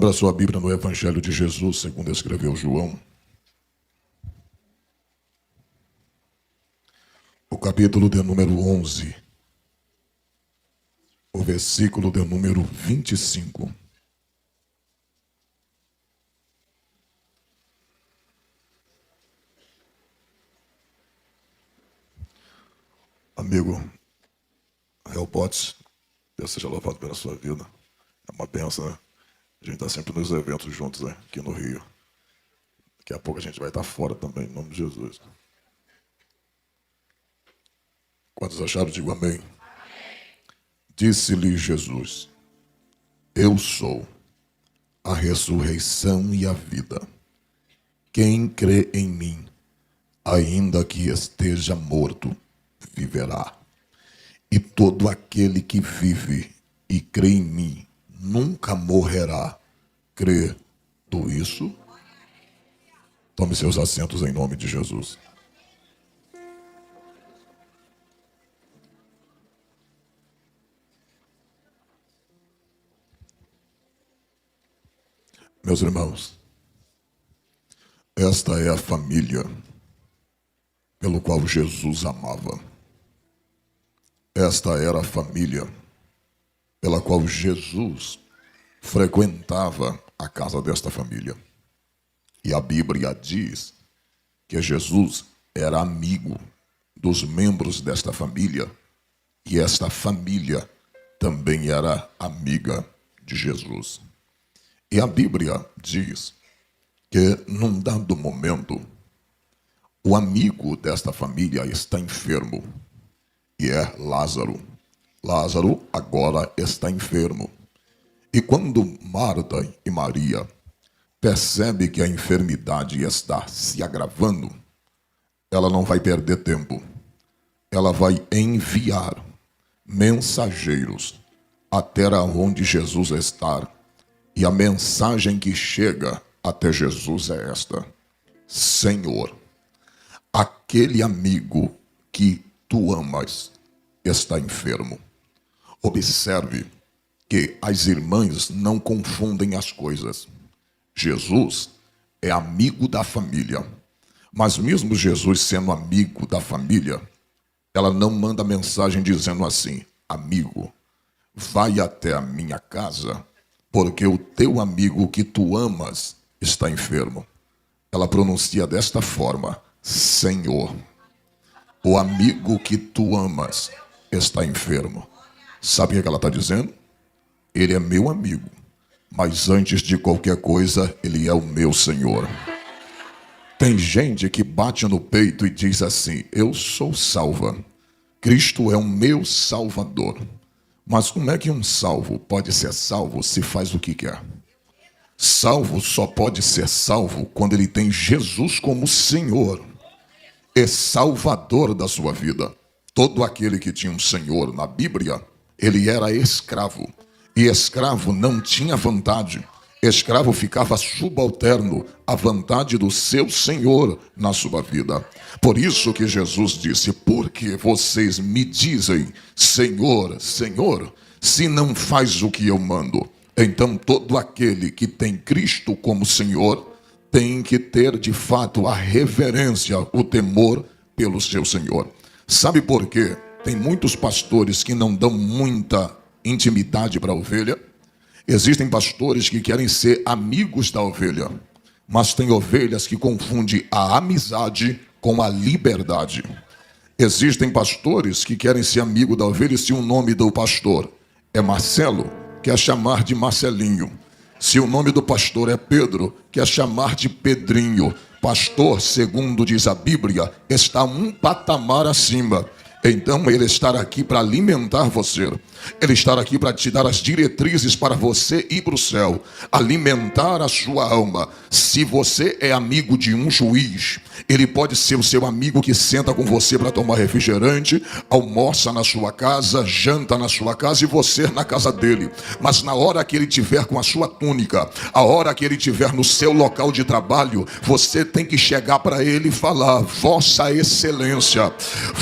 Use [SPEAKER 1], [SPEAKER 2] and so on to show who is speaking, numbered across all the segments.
[SPEAKER 1] Abra sua Bíblia no Evangelho de Jesus, segundo escreveu João. O capítulo de número 11. O versículo de número 25. Amigo Real Potts, Deus seja louvado pela sua vida. É uma bênção, né? A gente está sempre nos eventos juntos, né? Aqui no Rio. Daqui a pouco a gente vai estar fora também, em nome de Jesus. Quantos acharam, digo amém. Disse-lhe Jesus: Eu sou a ressurreição e a vida. Quem crê em mim, ainda que esteja morto, viverá. E todo aquele que vive e crê em mim nunca morrerá. Crê tu isso? Tome seus assentos em nome de Jesus. Meus irmãos, esta é a família pelo qual Jesus amava. Esta era a família pela qual Jesus frequentava a casa desta família. E a Bíblia diz que Jesus era amigo dos membros desta família e esta família também era amiga de Jesus. E a Bíblia diz que num dado momento o amigo desta família está enfermo e é Lázaro. Lázaro agora está enfermo. E quando Marta e Maria percebem que a enfermidade está se agravando, ela não vai perder tempo. Ela vai enviar mensageiros até onde Jesus está. E a mensagem que chega até Jesus é esta: Senhor, aquele amigo que tu amas está enfermo. Observe que as irmãs não confundem as coisas. Jesus é amigo da família, mas mesmo Jesus sendo amigo da família, ela não manda mensagem dizendo assim: amigo, vai até a minha casa, porque o teu amigo que tu amas está enfermo. Ela pronuncia desta forma: Senhor, o amigo que tu amas está enfermo. Sabe o que ela está dizendo? Ele é meu amigo, mas antes de qualquer coisa, ele é o meu Senhor. Tem gente que bate no peito e diz assim: eu sou salva, Cristo é o meu Salvador. Mas como é que um salvo pode ser salvo se faz o que quer? Salvo só pode ser salvo quando ele tem Jesus como Senhor e Salvador da sua vida. Todo aquele que tinha um Senhor na Bíblia, ele era escravo. E escravo não tinha vontade. Escravo ficava subalterno à vontade do seu Senhor na sua vida. Por isso que Jesus disse: porque vocês me dizem Senhor, Senhor, se não faz o que eu mando? Então todo aquele que tem Cristo como Senhor tem que ter de fato a reverência, o temor pelo seu Senhor. Sabe por quê? Tem muitos pastores que não dão muita intimidade para a ovelha. Existem pastores que querem ser amigos da ovelha, mas tem ovelhas que confundem a amizade com a liberdade. Existem pastores que querem ser amigo da ovelha, e se o nome do pastor é Marcelo, quer chamar de Marcelinho. Se o nome do pastor é Pedro, quer chamar de Pedrinho. Pastor, segundo diz a Bíblia, está um patamar acima. Então ele está aqui para alimentar você. Ele está aqui para te dar as diretrizes para você ir para o céu. Alimentar a sua alma. Se você é amigo de um juiz, Ele pode ser o seu amigo que senta com você para tomar refrigerante, almoça na sua casa, janta na sua casa e você na casa dele. Mas na hora que ele estiver com a sua túnica, a hora que ele estiver no seu local de trabalho, você tem que chegar para ele e falar: Vossa Excelência,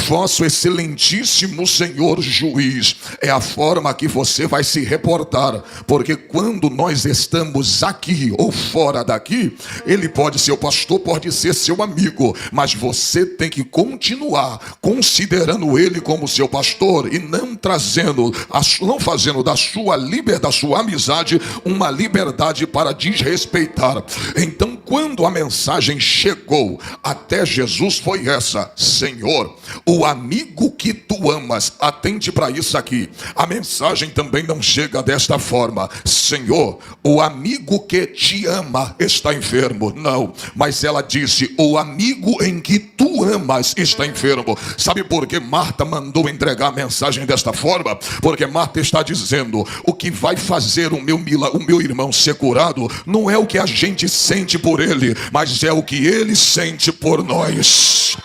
[SPEAKER 1] Vosso Excelentíssimo Senhor Juiz. É a forma que você vai se reportar, porque quando nós estamos aqui ou fora daqui, ele pode ser o pastor, pode ser seu amigo, mas você tem que continuar considerando ele como seu pastor e não fazendo da sua liberdade, da sua amizade, uma liberdade para desrespeitar. Então, quando a mensagem chegou até Jesus, foi essa: Senhor, o amigo que tu amas, atente para isso aqui. A mensagem também não chega desta forma: Senhor, o amigo que te ama está enfermo. Não, mas ela disse: o amigo em que tu amas está enfermo. Sabe por que Marta mandou entregar a mensagem desta forma? Porque Marta está dizendo: o que vai fazer o meu irmão ser curado não é o que a gente sente por ele, mas é o que ele sente por nós.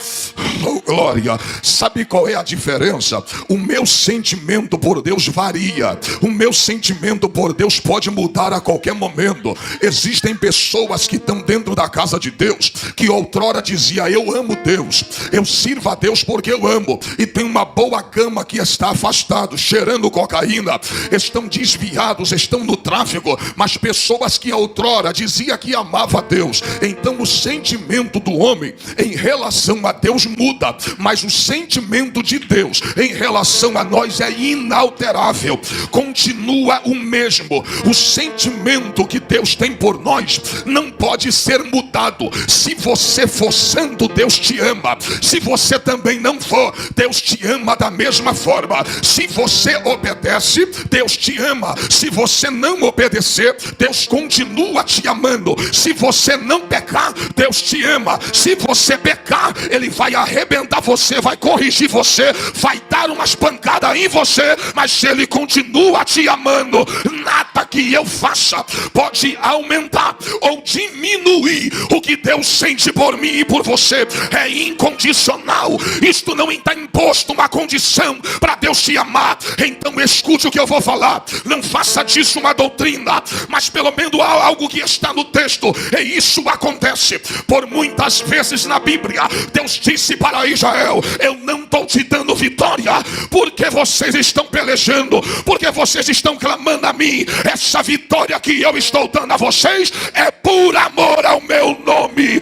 [SPEAKER 1] Oh, glória! Sabe qual é a diferença? O meu sentimento por Deus varia. O meu sentimento por Deus pode mudar a qualquer momento. Existem pessoas que estão dentro da casa de Deus, que outrora dizia: eu amo Deus, eu sirvo a Deus porque eu amo, e tem uma boa cama que está afastado, cheirando cocaína, estão desviados, estão no tráfico, mas pessoas que outrora dizia que amava a Deus. Então o sentimento do homem em relação a Deus muda, mas o sentimento de Deus em relação a nós é inalterável, continua o mesmo. O sentimento que Deus tem por nós não pode ser mudado. Se você for santo, Deus te ama. Se você também não for, Deus te ama da mesma forma. Se você obedece, Deus te ama. Se você não obedecer, Deus continua te amando. Se você não pecar, Deus te ama. Se você pecar, Ele vai arrebentar você, vai corrigir você, vai dar umas pancadas em você, mas Ele continua te amando. Nada que eu faça pode aumentar ou diminuir o que Deus sente por mim e por você. É incondicional. Isto não está imposto uma condição para Deus te amar. Então escute o que eu vou falar. Não faça disso uma doutrina, mas pelo menos algo que está no texto. E isso acontece por muitas vezes na Bíblia. Deus disse para Israel: eu não estou te dando vitória porque vocês estão pelejando, porque vocês estão clamando a mim. Essa vitória que eu estou dando a vocês é por amor ao meu nome.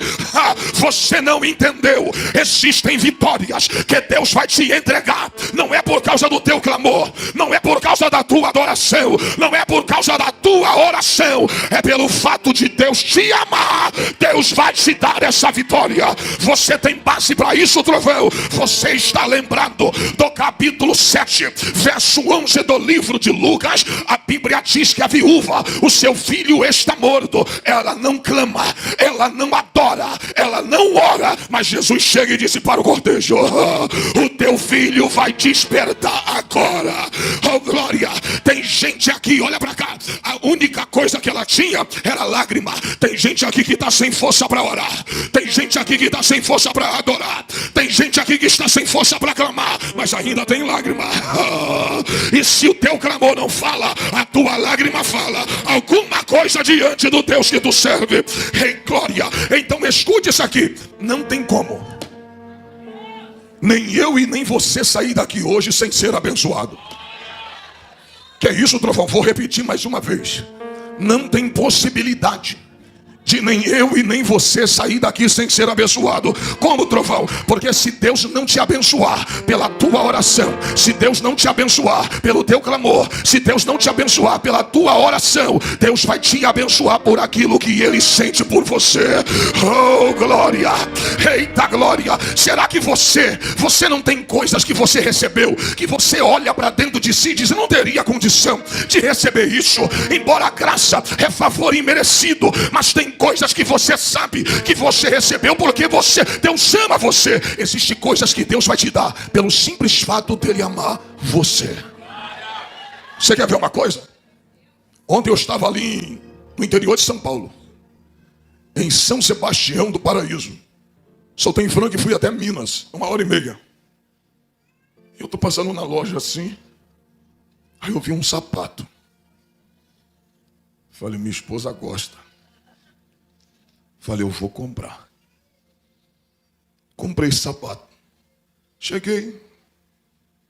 [SPEAKER 1] Você não entendeu? Existem vitórias que Deus vai te entregar. Não é por causa do teu clamor, não é por causa da tua adoração, não é por causa da tua oração, é pelo fato de Deus te amar. Deus vai te dar essa vitória. Você tem base para isso, trovão? Você está lembrado do capítulo 7, verso 11 do livro de Lucas? A Bíblia diz que a viúva, o seu filho está morto. Ela não clama, ela não adora, ela não ora, mas Jesus chega e disse para o cortejo: o teu filho vai despertar agora. Oh glória! Tem gente aqui, olha para cá, a única coisa que ela tinha era lágrima. Tem gente aqui que está sem força para orar, tem gente aqui que está sem força para adorar, tem gente aqui que está sem força para clamar, mas ainda tem lágrima. E se o teu clamor não fala, a tua lágrima fala. Alguma coisa diante do Deus que tu serve. Ei, glória! Então escute isso aqui. Não tem como nem eu e nem você sair daqui hoje sem ser abençoado. Que é isso, trovão? Vou repetir mais uma vez. Não tem possibilidade de nem eu e nem você sair daqui sem ser abençoado. Como, trovão? Porque se Deus não te abençoar pela tua oração, se Deus não te abençoar pelo teu clamor, se Deus não te abençoar pela tua oração, Deus vai te abençoar por aquilo que Ele sente por você. Oh glória! Eita glória! Será que você não tem coisas que você recebeu, que você olha para dentro de si e diz: não teria condição de receber isso, embora a graça é favor imerecido, mas tem coisas que você sabe que você recebeu porque Deus ama você. Existem coisas que Deus vai te dar pelo simples fato dele amar você. Você quer ver uma coisa? Ontem eu estava ali no interior de São Paulo, em São Sebastião do Paraíso. Soltei em Franca e fui até Minas, 1h30. Eu tô passando na loja assim, aí eu vi um sapato. Falei, minha esposa gosta. Falei, eu vou comprar. Comprei esse sapato. Cheguei,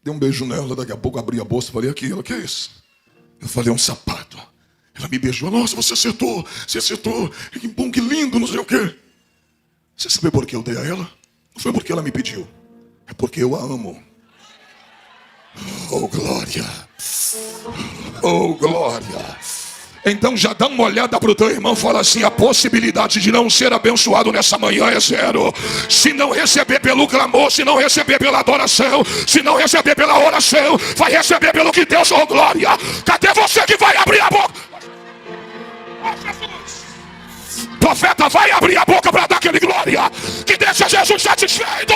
[SPEAKER 1] dei um beijo nela, daqui a pouco abri a bolsa, falei, aqui, ela, o que é isso? Eu falei, é um sapato. Ela me beijou, nossa, você acertou, que bom, que lindo, não sei o quê. Você sabe por que eu dei a ela? Não foi porque ela me pediu, é porque eu a amo. Oh, glória! Oh, glória! Então já dá uma olhada para o teu irmão e fala assim, a possibilidade de não ser abençoado nessa manhã é zero. Se não receber pelo clamor, se não receber pela adoração, se não receber pela oração, vai receber pelo que Deus, oh glória. Cadê você que vai abrir a boca? Profeta, vai abrir a boca para dar aquele glória, que deixa Jesus satisfeito.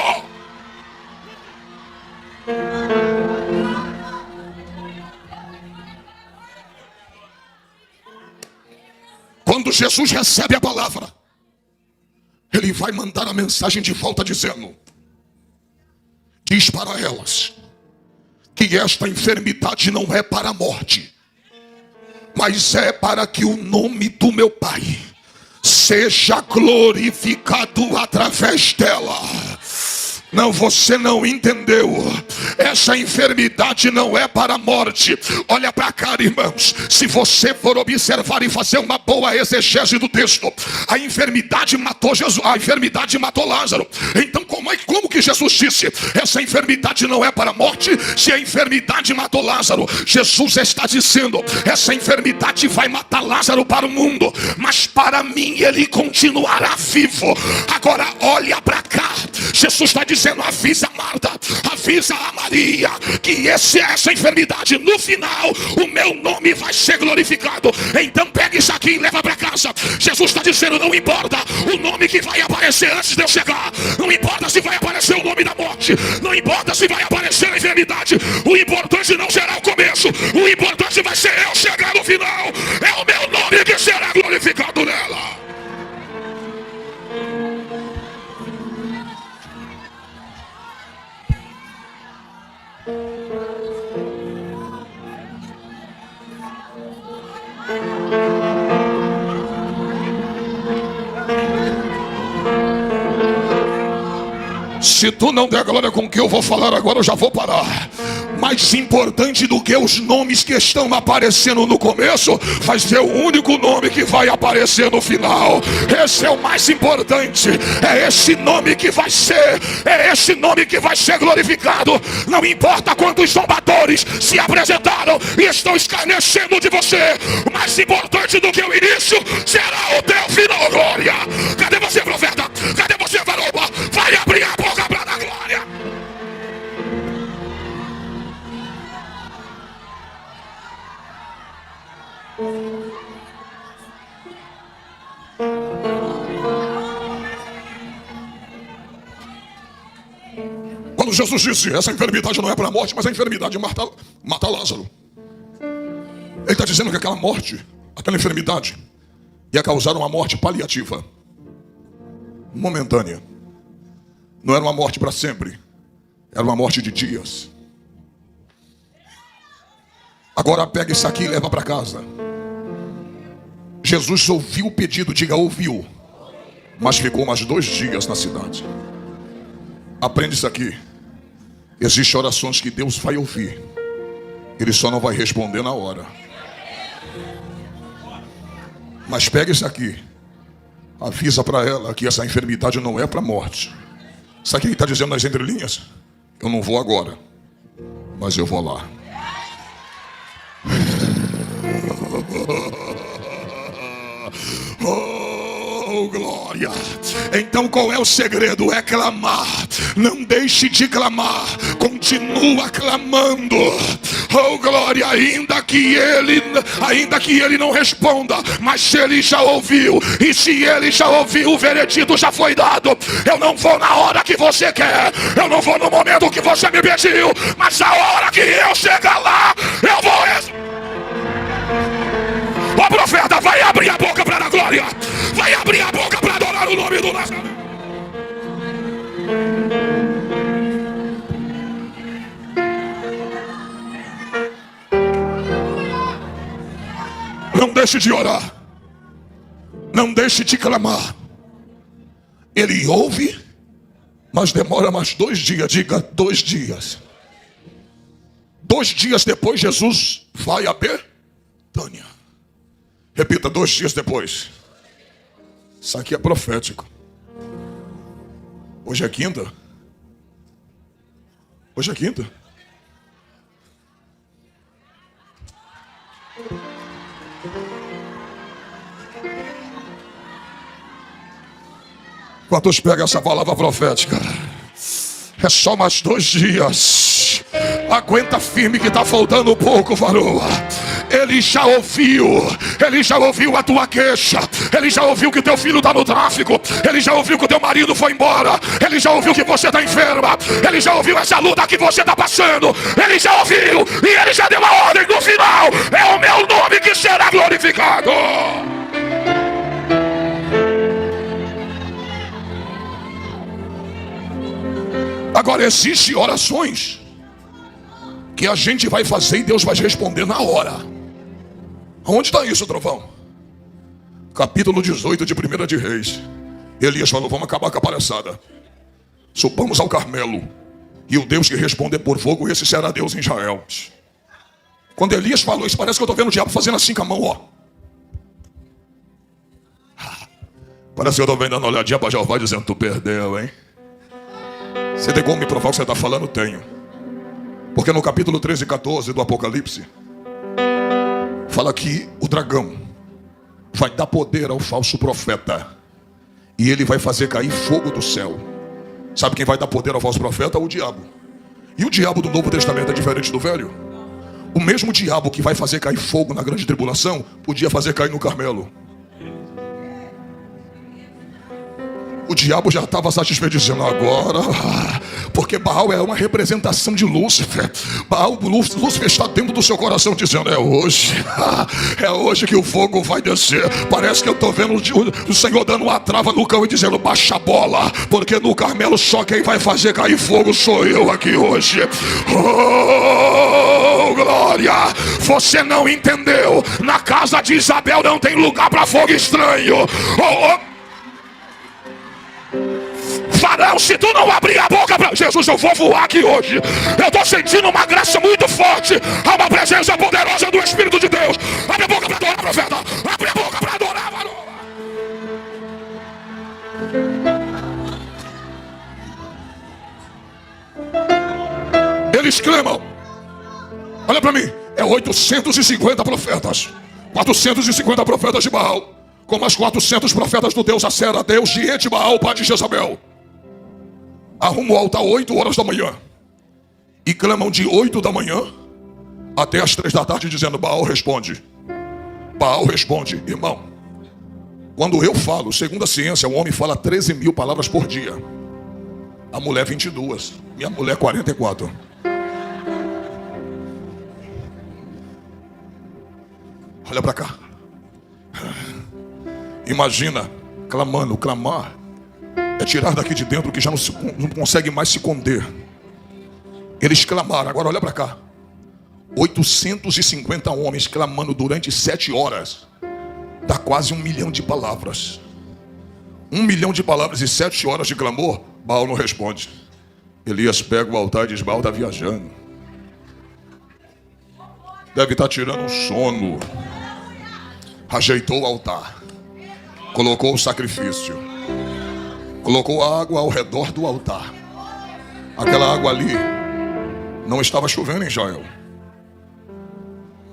[SPEAKER 1] Quando Jesus recebe a palavra, ele vai mandar a mensagem de volta dizendo, diz para elas, que esta enfermidade não é para a morte, mas é para que o nome do meu Pai seja glorificado através dela. Não, você não entendeu. Essa enfermidade não é para a morte. Olha para cá, irmãos. Se você for observar e fazer uma boa exegese do texto, a enfermidade matou Jesus, a enfermidade matou Lázaro. Então como que Jesus disse, essa enfermidade não é para a morte, se a enfermidade matou Lázaro? Jesus está dizendo, essa enfermidade vai matar Lázaro para o mundo, mas para mim ele continuará vivo. Agora olha para cá. Jesus está dizendo, avisa a Marta, avisa a Maria, que essa enfermidade, no final, o meu nome vai ser glorificado. Então pega isso aqui e leva para casa. Jesus está dizendo, não importa o nome que vai aparecer antes de eu chegar, não importa se vai aparecer o nome da morte, não importa se vai aparecer a enfermidade, o importante não será o começo, o importante vai ser eu chegar no final. É o meu nome que será glorificado nela. Se tu não der glória com o que eu vou falar agora, eu já vou parar. Mais importante do que os nomes que estão aparecendo no começo, vai ser o único nome que vai aparecer no final. Esse é o mais importante. É esse nome que vai ser, é esse nome que vai ser glorificado. Não importa quantos zombadores se apresentaram e estão escarnecendo de você, o mais importante do que o início será o teu final, glória. Cadê você, profeta? Cadê você, varoa? Vai abrir a boca para dar glória. Quando Jesus disse, essa enfermidade não é para a morte, mas a enfermidade mata Lázaro, ele está dizendo que aquela morte, aquela enfermidade ia causar uma morte paliativa, momentânea. Não era uma morte para sempre, era uma morte de dias. Agora pega isso aqui e leva para casa. Jesus ouviu o pedido, diga ouviu, mas ficou mais 2 dias na cidade. Aprende isso aqui. Existem orações que Deus vai ouvir, Ele só não vai responder na hora. Mas pega isso aqui, avisa para ela que essa enfermidade não é para a morte. Sabe o que ele está dizendo nas entrelinhas? Eu não vou agora, mas eu vou lá. Oh, glória. Então qual é o segredo? É clamar. Não deixe de clamar. Continua clamando. Oh, glória. Ainda que ele não responda, mas se ele já ouviu, e se ele já ouviu, o veredito já foi dado. Eu não vou na hora que você quer, eu não vou no momento que você me pediu, mas a hora que eu chegar lá, eu vou. Ó, profeta, vai abrir a boca para dar glória. Vai abrir a boca para adorar o nome do Nazareno. Não deixe de orar. Não deixe de clamar. Ele ouve, mas demora mais 2 dias. Diga 2 dias. 2 dias depois, Jesus vai a Betânia. Repita, 2 dias depois. Isso aqui é profético. Hoje é quinta. Hoje é quinta. Quantos pegam essa palavra profética? É só mais 2 dias. Aguenta firme que está faltando pouco, varoa. Ele já ouviu a tua queixa. Ele já ouviu que teu filho está no tráfico. Ele já ouviu que o teu marido foi embora. Ele já ouviu que você está enferma. Ele já ouviu essa luta que você está passando. Ele já ouviu e ele já deu a ordem no final. É o meu nome que será glorificado. Agora existem orações que a gente vai fazer e Deus vai responder na hora. Onde está isso, trovão? Capítulo 18 de 1 de Reis. Elias falou, vamos acabar com a palhaçada. Subamos ao Carmelo. E o Deus que responder por fogo, esse será Deus em Israel. Quando Elias falou isso, parece que eu estou vendo o diabo fazendo assim com a mão, ó. Parece que eu estou vendo dando uma olhadinha para Jeová dizendo, tu perdeu, hein? Você tem como me provar o que você está falando? Tenho. Porque no capítulo 13 e 14 do Apocalipse, fala que o dragão vai dar poder ao falso profeta. E ele vai fazer cair fogo do céu. Sabe quem vai dar poder ao falso profeta? O diabo. E o diabo do Novo Testamento é diferente do Velho? O mesmo diabo que vai fazer cair fogo na grande tribulação, podia fazer cair no Carmelo. O diabo já estava satisfeito dizendo agora, porque Baal é uma representação de Lúcifer. Lúcifer está dentro do seu coração dizendo, é hoje que o fogo vai descer. Parece que eu estou vendo o Senhor dando uma trava no cão e dizendo, baixa a bola, porque no Carmelo só quem vai fazer cair fogo sou eu aqui hoje. Oh, glória! Você não entendeu, na casa de Isabel não tem lugar para fogo estranho. Varão, se tu não abrir a boca para Jesus, eu vou voar aqui hoje. Eu estou sentindo uma graça muito forte. Há uma presença poderosa do Espírito de Deus. Abre a boca para adorar, profeta. Abre a boca para adorar, varão. Eles clamam. Olha para mim. É 850 profetas. 450 profetas de Baal. Com mais 400 profetas do Deus Acera, Deus de Etibaal, pai de Jezabel. Arruma o altar 8 horas da manhã. E clamam de 8 da manhã até as 3 da tarde dizendo, Baal responde. Baal responde. Irmão, quando eu falo, segundo a ciência, o homem fala 13 mil palavras por dia. A mulher 22. Minha mulher 44. Olha pra cá. Imagina, clamar é tirar daqui de dentro que já não consegue mais se conter. Eles clamaram, agora olha para cá. 850 homens clamando durante 7 horas. Dá quase 1 milhão de palavras. 1 milhão de palavras e 7 horas de clamor. Baal não responde. Elias pega o altar e diz, Baal está viajando. Deve estar tirando um sono. Ajeitou o altar. Colocou o sacrifício. Colocou a água ao redor do altar. Aquela água ali não estava chovendo em Israel.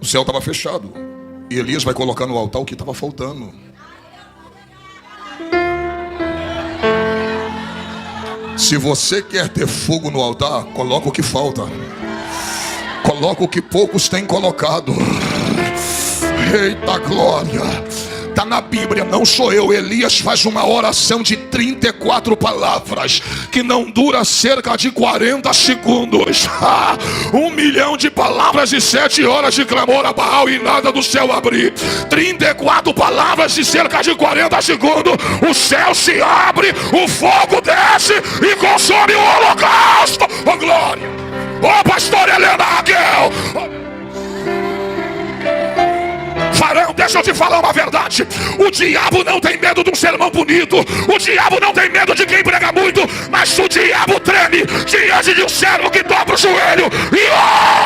[SPEAKER 1] O céu estava fechado. E Elias vai colocar no altar o que estava faltando. Se você quer ter fogo no altar, coloca o que falta. Coloca o que poucos têm colocado. Eita glória! Está na Bíblia, não sou eu. Elias faz uma oração de 34 palavras que não dura cerca de 40 segundos. 1 milhão de palavras e 7 horas de clamor a Baal e nada do céu abrir. 34 palavras e cerca de 40 segundos. O céu se abre, o fogo desce e consome o holocausto. Oh glória! Oh pastor Helena Raquel! Varão, deixa eu te falar uma verdade. O diabo não tem medo de um sermão bonito. O diabo não tem medo de quem prega muito. Mas o diabo treme diante de um servo que dobra o joelho e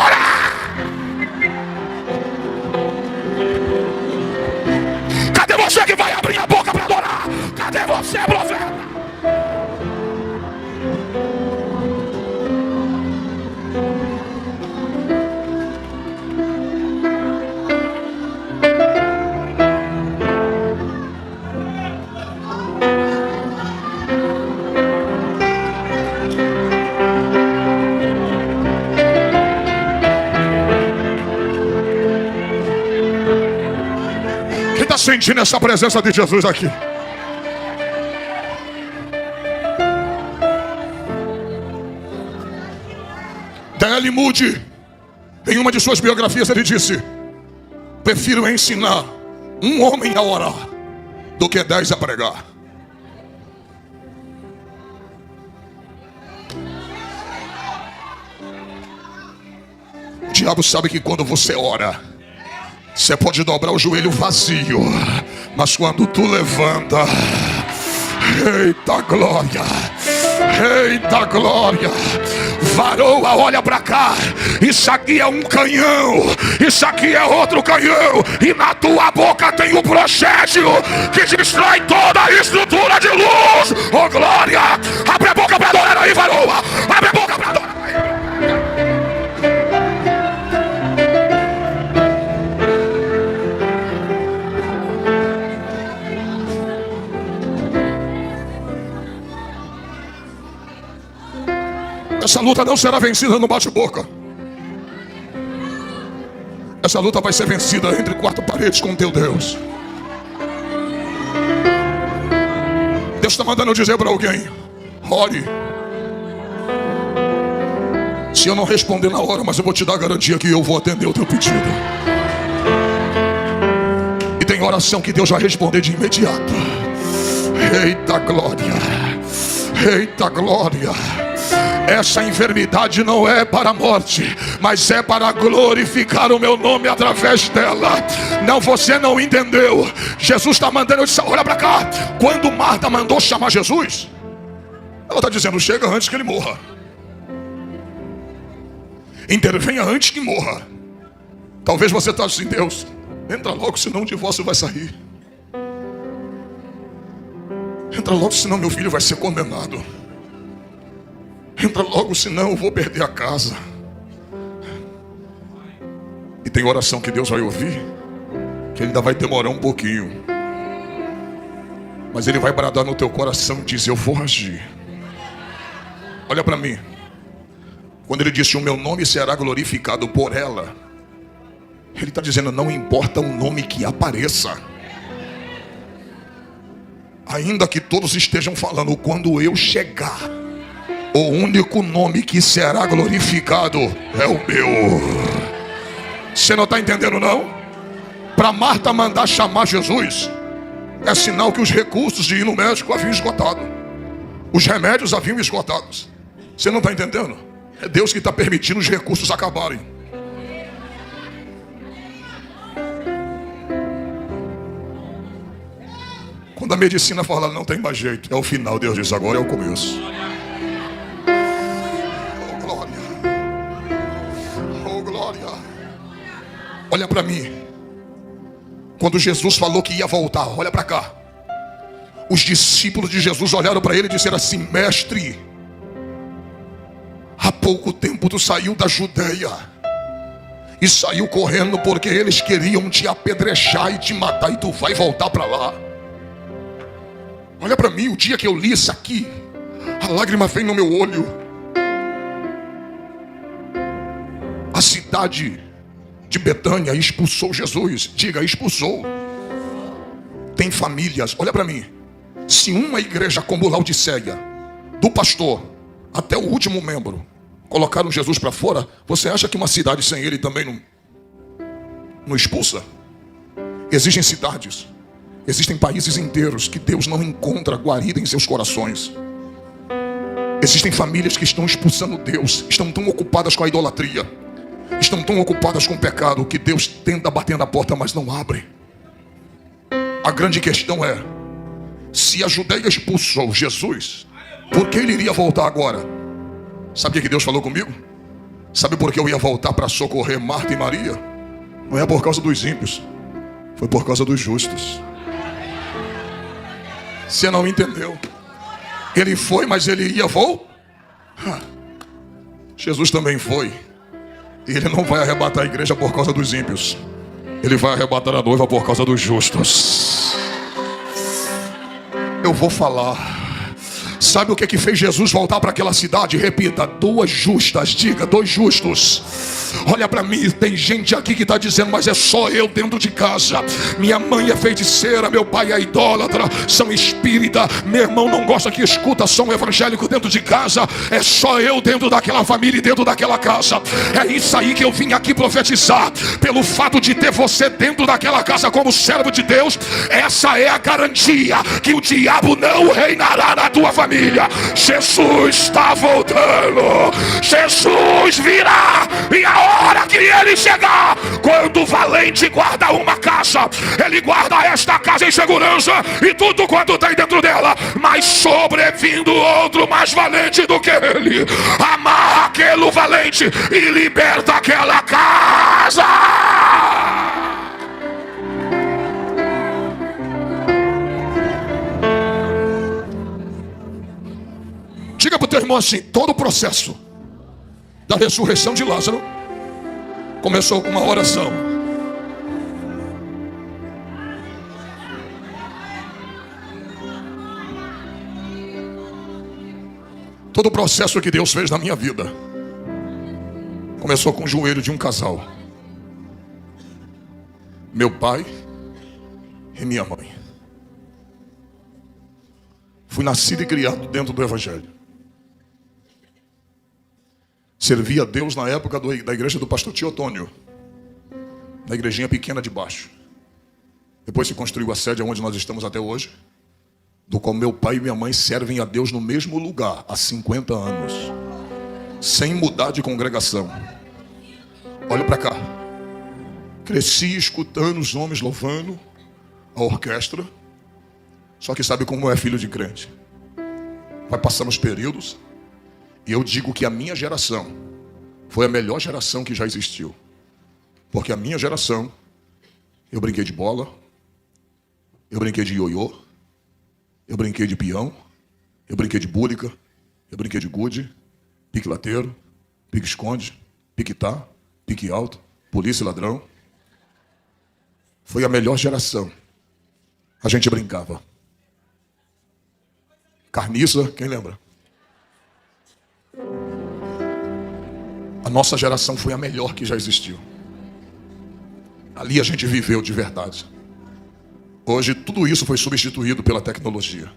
[SPEAKER 1] ora. Cadê você que vai abrir a boca para adorar? Cadê você, profeta? Quem está sentindo essa presença de Jesus aqui? D.L. Moody, em uma de suas biografias, ele disse: prefiro ensinar um homem a orar do que 10 a pregar. O diabo sabe que quando você ora, você pode dobrar o joelho vazio, mas quando tu levanta, eita glória, eita glória. Varoa, olha pra cá. Isso aqui é um canhão. Isso aqui é outro canhão. E na tua boca tem um projétil que destrói toda a estrutura de luz. Oh glória. Abre a boca pra adorar aí, varoa. Abre a boca pra adorar aí. Essa luta não será vencida no bate-boca. Essa luta vai ser vencida entre 4 paredes com teu Deus. Deus está mandando dizer para alguém: ore. Se eu não responder na hora, mas eu vou te dar a garantia que eu vou atender o teu pedido. E tem oração que Deus vai responder de imediato. Eita glória. Eita glória. Essa enfermidade não é para a morte, mas é para glorificar o meu nome através dela. Não, você não entendeu. Jesus está mandando, eu disse, olha para cá. Quando Marta mandou chamar Jesus, ela está dizendo, chega antes que ele morra. Intervenha antes que morra. Talvez você está assim, Deus, entra logo, senão o divórcio vai sair. Entra logo, senão meu filho vai ser condenado. Entra logo, senão eu vou perder a casa. E tem oração que Deus vai ouvir, que ainda vai demorar um pouquinho, mas Ele vai bradar no teu coração e dizer, eu vou agir. Olha para mim. Quando Ele disse, o meu nome será glorificado por ela, Ele está dizendo, não importa o nome que apareça. Ainda que todos estejam falando, quando eu chegar, o único nome que será glorificado é o meu. Você não está entendendo não? Para Marta mandar chamar Jesus, é sinal que os recursos de ir no médico haviam esgotado. Os remédios haviam esgotados. Você não está entendendo? É Deus que está permitindo os recursos acabarem. Quando a medicina fala não tem mais jeito, é o final. Deus diz, agora é o começo. Olha para mim. Quando Jesus falou que ia voltar, olha para cá. Os discípulos de Jesus olharam para ele e disseram assim, mestre, há pouco tempo tu saiu da Judeia e saiu correndo porque eles queriam te apedrejar e te matar, e tu vai voltar para lá. Olha para mim, o dia que eu li isso aqui, a lágrima veio no meu olho. A cidade de Betânia expulsou Jesus. Diga, expulsou. Tem famílias, olha para mim. Se uma igreja como Laodiceia, do pastor até o último membro, colocaram Jesus para fora, você acha que uma cidade sem ele também não expulsa? Existem cidades, existem países inteiros que Deus não encontra guarida em seus corações. Existem famílias que estão expulsando Deus, estão tão ocupadas com a idolatria, estão tão ocupadas com o pecado que Deus tenta bater na porta, mas não abre. A grande questão é: se a Judeia expulsou Jesus, por que ele iria voltar agora? Sabe o que Deus falou comigo? Sabe por que eu ia voltar para socorrer Marta e Maria? Não é por causa dos ímpios, foi por causa dos justos. Você não entendeu? Ele foi, mas ele ia voltar. Jesus também foi. E ele não vai arrebatar a igreja por causa dos ímpios. Ele vai arrebatar a noiva por causa dos justos. Eu vou falar. Sabe o que fez Jesus voltar para aquela cidade? Repita: duas justas. Diga: dois justos. Olha para mim, tem gente aqui que está dizendo: mas é só eu dentro de casa. Minha mãe é feiticeira, meu pai é idólatra, são espírita, meu irmão não gosta que escuta som evangélico dentro de casa. É só eu dentro daquela família e dentro daquela casa. É isso aí que eu vim aqui profetizar. Pelo fato de ter você dentro daquela casa como servo de Deus, essa é a garantia que o diabo não reinará na tua família. Jesus está voltando. Jesus virá. E a hora que ele chegar, quando o valente guarda uma casa, ele guarda esta casa em segurança e tudo quanto tem dentro dela. Mas sobrevindo outro mais valente do que ele, amarra aquele valente e liberta aquela casa. Diga para o teu irmão assim: todo o processo da ressurreição de Lázaro começou com uma oração. Todo o processo que Deus fez na minha vida começou com o joelho de um casal, meu pai e minha mãe. Fui nascido e criado dentro do Evangelho. Servi a Deus na época da igreja do pastor Tio Otônio, na igrejinha pequena de baixo. Depois se construiu a sede onde nós estamos até hoje, do qual meu pai e minha mãe servem a Deus no mesmo lugar há 50 anos, sem mudar de congregação. Olha para cá. Cresci escutando os homens louvando, a orquestra. Só que sabe como é filho de crente? Vai passando os períodos e eu digo que a minha geração foi a melhor geração que já existiu. Porque a minha geração, eu brinquei de bola, eu brinquei de ioiô, eu brinquei de peão, eu brinquei de búlica, eu brinquei de gude, pique lateiro, pique esconde, pique tá, pique alto, polícia e ladrão. Foi a melhor geração. A gente brincava. Carniça, quem lembra? A nossa geração foi a melhor que já existiu. Ali a gente viveu de verdade. Hoje tudo isso foi substituído pela tecnologia.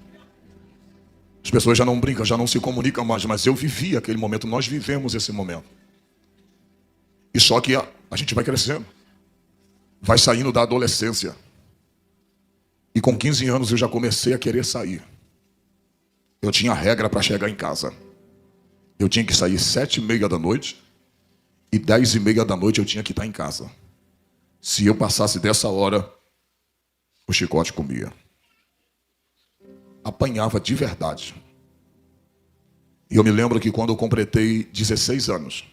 [SPEAKER 1] As pessoas já não brincam, já não se comunicam mais, mas eu vivi aquele momento, nós vivemos esse momento. E só que a gente vai crescendo, vai saindo da adolescência. E com 15 anos eu já comecei a querer sair. Eu tinha regra para chegar em casa. Eu tinha que sair 7h30 da noite e 10h30 da noite eu tinha que estar em casa. Se eu passasse dessa hora, o chicote comia. Apanhava de verdade. E eu me lembro que quando eu completei 16 anos,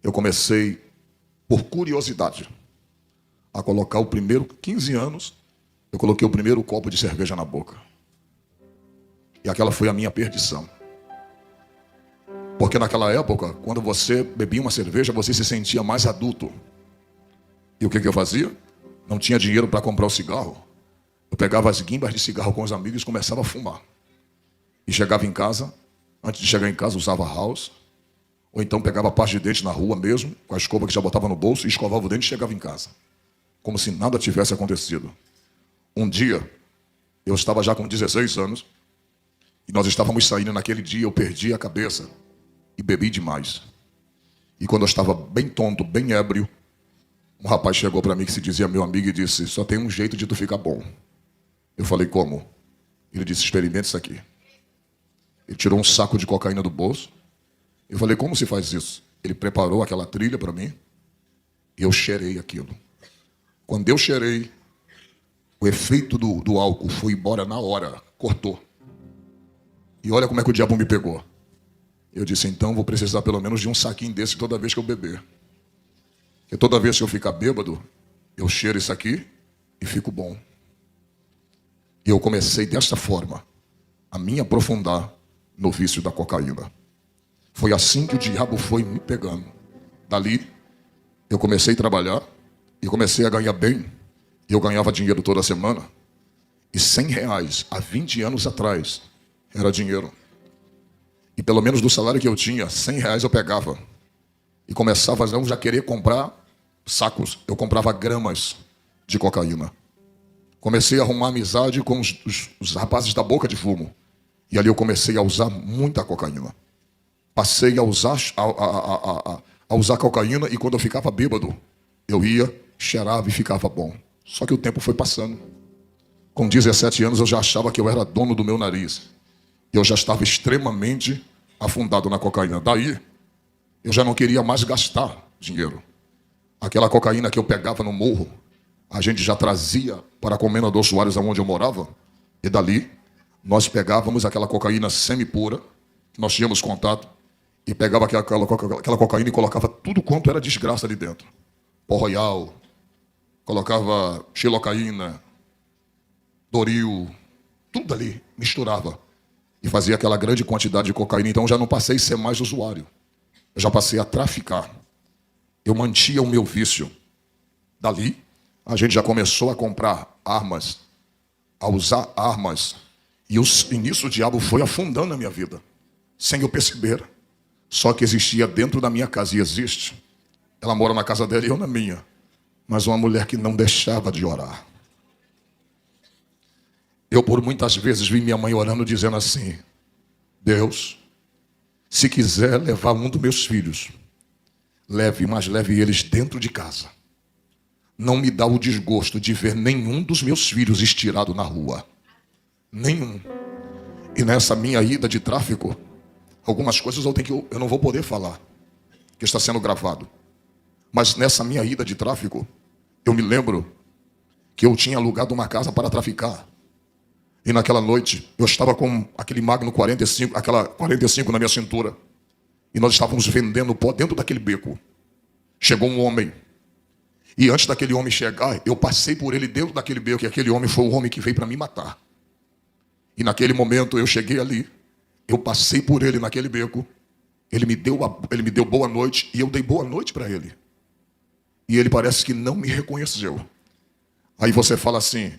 [SPEAKER 1] eu comecei, por curiosidade, a colocar o primeiro, 15 anos, eu coloquei o primeiro copo de cerveja na boca. E aquela foi a minha perdição. Porque naquela época, quando você bebia uma cerveja, você se sentia mais adulto. E o que eu fazia? Não tinha dinheiro para comprar o cigarro. Eu pegava as guimbas de cigarro com os amigos e começava a fumar. E chegava em casa, antes de chegar em casa, usava house. Ou então pegava a pasta de dente na rua mesmo, com a escova que já botava no bolso, e escovava o dente e chegava em casa. Como se nada tivesse acontecido. Um dia, eu estava já com 16 anos, e nós estávamos saindo naquele dia, eu perdi a cabeça e bebi demais. E quando eu estava bem tonto, bem ébrio, um rapaz chegou para mim que se dizia meu amigo e disse: só tem um jeito de tu ficar bom. Eu falei: como? Ele disse: experimente isso aqui. Ele tirou um saco de cocaína do bolso. Eu falei: como se faz isso? Ele preparou aquela trilha para mim, E eu cheirei aquilo. Quando eu cheirei, o efeito do álcool foi embora na hora, cortou. E olha como é que o diabo me pegou. Eu disse, então vou precisar pelo menos de um saquinho desse toda vez que eu beber. Porque toda vez que eu ficar bêbado, eu cheiro isso aqui e fico bom. E eu comecei desta forma a me aprofundar no vício da cocaína. Foi assim que o diabo foi me pegando. Dali, eu comecei a trabalhar e comecei a ganhar bem. Eu ganhava dinheiro toda semana. E R$100 há 20 anos atrás era dinheiro. E pelo menos do salário que eu tinha, R$100 eu pegava. E começava a não já querer comprar sacos. Eu comprava gramas de cocaína. Comecei a arrumar amizade com os rapazes da boca de fumo. E ali eu comecei a usar muita cocaína. Passei a usar, a usar cocaína e quando eu ficava bêbado, eu ia, cheirava e ficava bom. Só que o tempo foi passando. Com 17 anos eu já achava que eu era dono do meu nariz. Eu já estava extremamente afundado na cocaína. Daí, eu já não queria mais gastar dinheiro. Aquela cocaína que eu pegava no morro, a gente já trazia para a Comendador Soares, onde eu morava. E dali, nós pegávamos aquela cocaína semi-pura, que nós tínhamos contato, e pegava aquela cocaína e colocava tudo quanto era desgraça ali dentro. Pó Royal, colocava xilocaína, Doril, tudo ali, misturava. E fazia aquela grande quantidade de cocaína. Então já não passei a ser mais usuário. Eu já passei a traficar. Eu mantinha o meu vício. Dali, a gente já começou a comprar armas, a usar armas. E nisso o diabo foi afundando a minha vida, sem eu perceber. Só que existia dentro da minha casa, e existe. Ela mora na casa dela e eu na minha. Mas uma mulher que não deixava de orar. Eu por muitas vezes vi minha mãe orando dizendo assim, Deus, se quiser levar um dos meus filhos, leve, mas leve eles dentro de casa. Não me dá o desgosto de ver nenhum dos meus filhos estirado na rua. Nenhum. E nessa minha ida de tráfico, algumas coisas eu não vou poder falar, que está sendo gravado. Mas nessa minha ida de tráfico, eu me lembro que eu tinha alugado uma casa para traficar. E naquela noite, eu estava com aquele Magno 45, aquela 45 na minha cintura. E nós estávamos vendendo pó dentro daquele beco. Chegou um homem. E antes daquele homem chegar, eu passei por ele dentro daquele beco. E aquele homem foi o homem que veio para me matar. E naquele momento, eu cheguei ali. Eu passei por ele naquele beco. Ele me deu boa noite. E eu dei boa noite para ele. E ele parece que não me reconheceu. Aí você fala assim,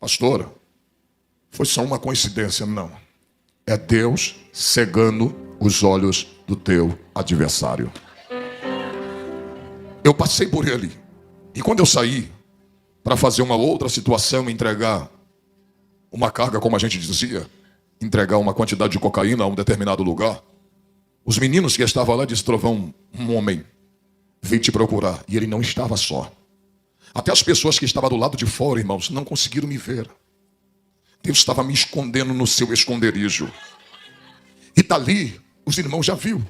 [SPEAKER 1] pastora, foi só uma coincidência. Não. É Deus cegando os olhos do teu adversário. Eu passei por ele. E quando eu saí para fazer uma outra situação, entregar uma carga, como a gente dizia, entregar uma quantidade de cocaína a um determinado lugar, os meninos que estavam lá disseram, Trovão, um homem veio te procurar. E ele não estava só. Até as pessoas que estavam do lado de fora, irmãos, não conseguiram me ver. Deus estava me escondendo no seu esconderijo. E dali, os irmãos já viram.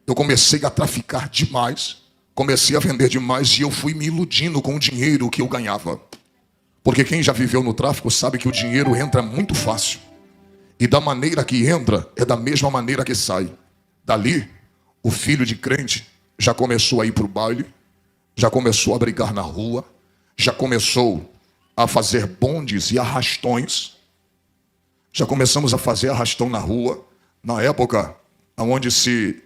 [SPEAKER 1] Eu comecei a traficar demais. Comecei a vender demais e eu fui me iludindo com o dinheiro que eu ganhava. Porque quem já viveu no tráfico sabe que o dinheiro entra muito fácil. E da maneira que entra, é da mesma maneira que sai. Dali, o filho de crente já começou a ir para o baile, já começou a brigar na rua, já começou a fazer bondes e arrastões. Já começamos a fazer arrastão na rua. Na época, onde se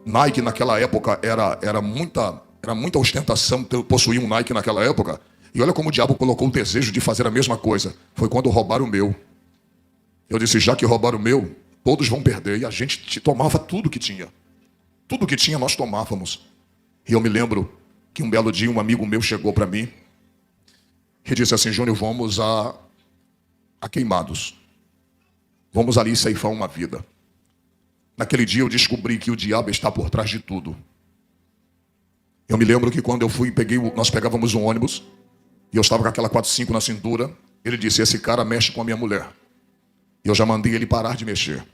[SPEAKER 1] Nike naquela época era muita ostentação possuir um Nike naquela época. E olha como o diabo colocou o desejo de fazer a mesma coisa. Foi quando roubaram o meu. Eu disse, já que roubaram o meu, todos vão perder. E a gente tomava tudo que tinha. Tudo que tinha nós tomávamos. E eu me lembro que um belo dia um amigo meu chegou para mim e disse assim, Júnior, vamos a Queimados. Vamos ali ceifar uma vida. Naquele dia eu descobri que o diabo está por trás de tudo. Eu me lembro que quando eu fui, nós pegávamos um ônibus, e eu estava com aquela 45 na cintura, ele disse, esse cara mexe com a minha mulher. E eu já mandei ele parar de mexer.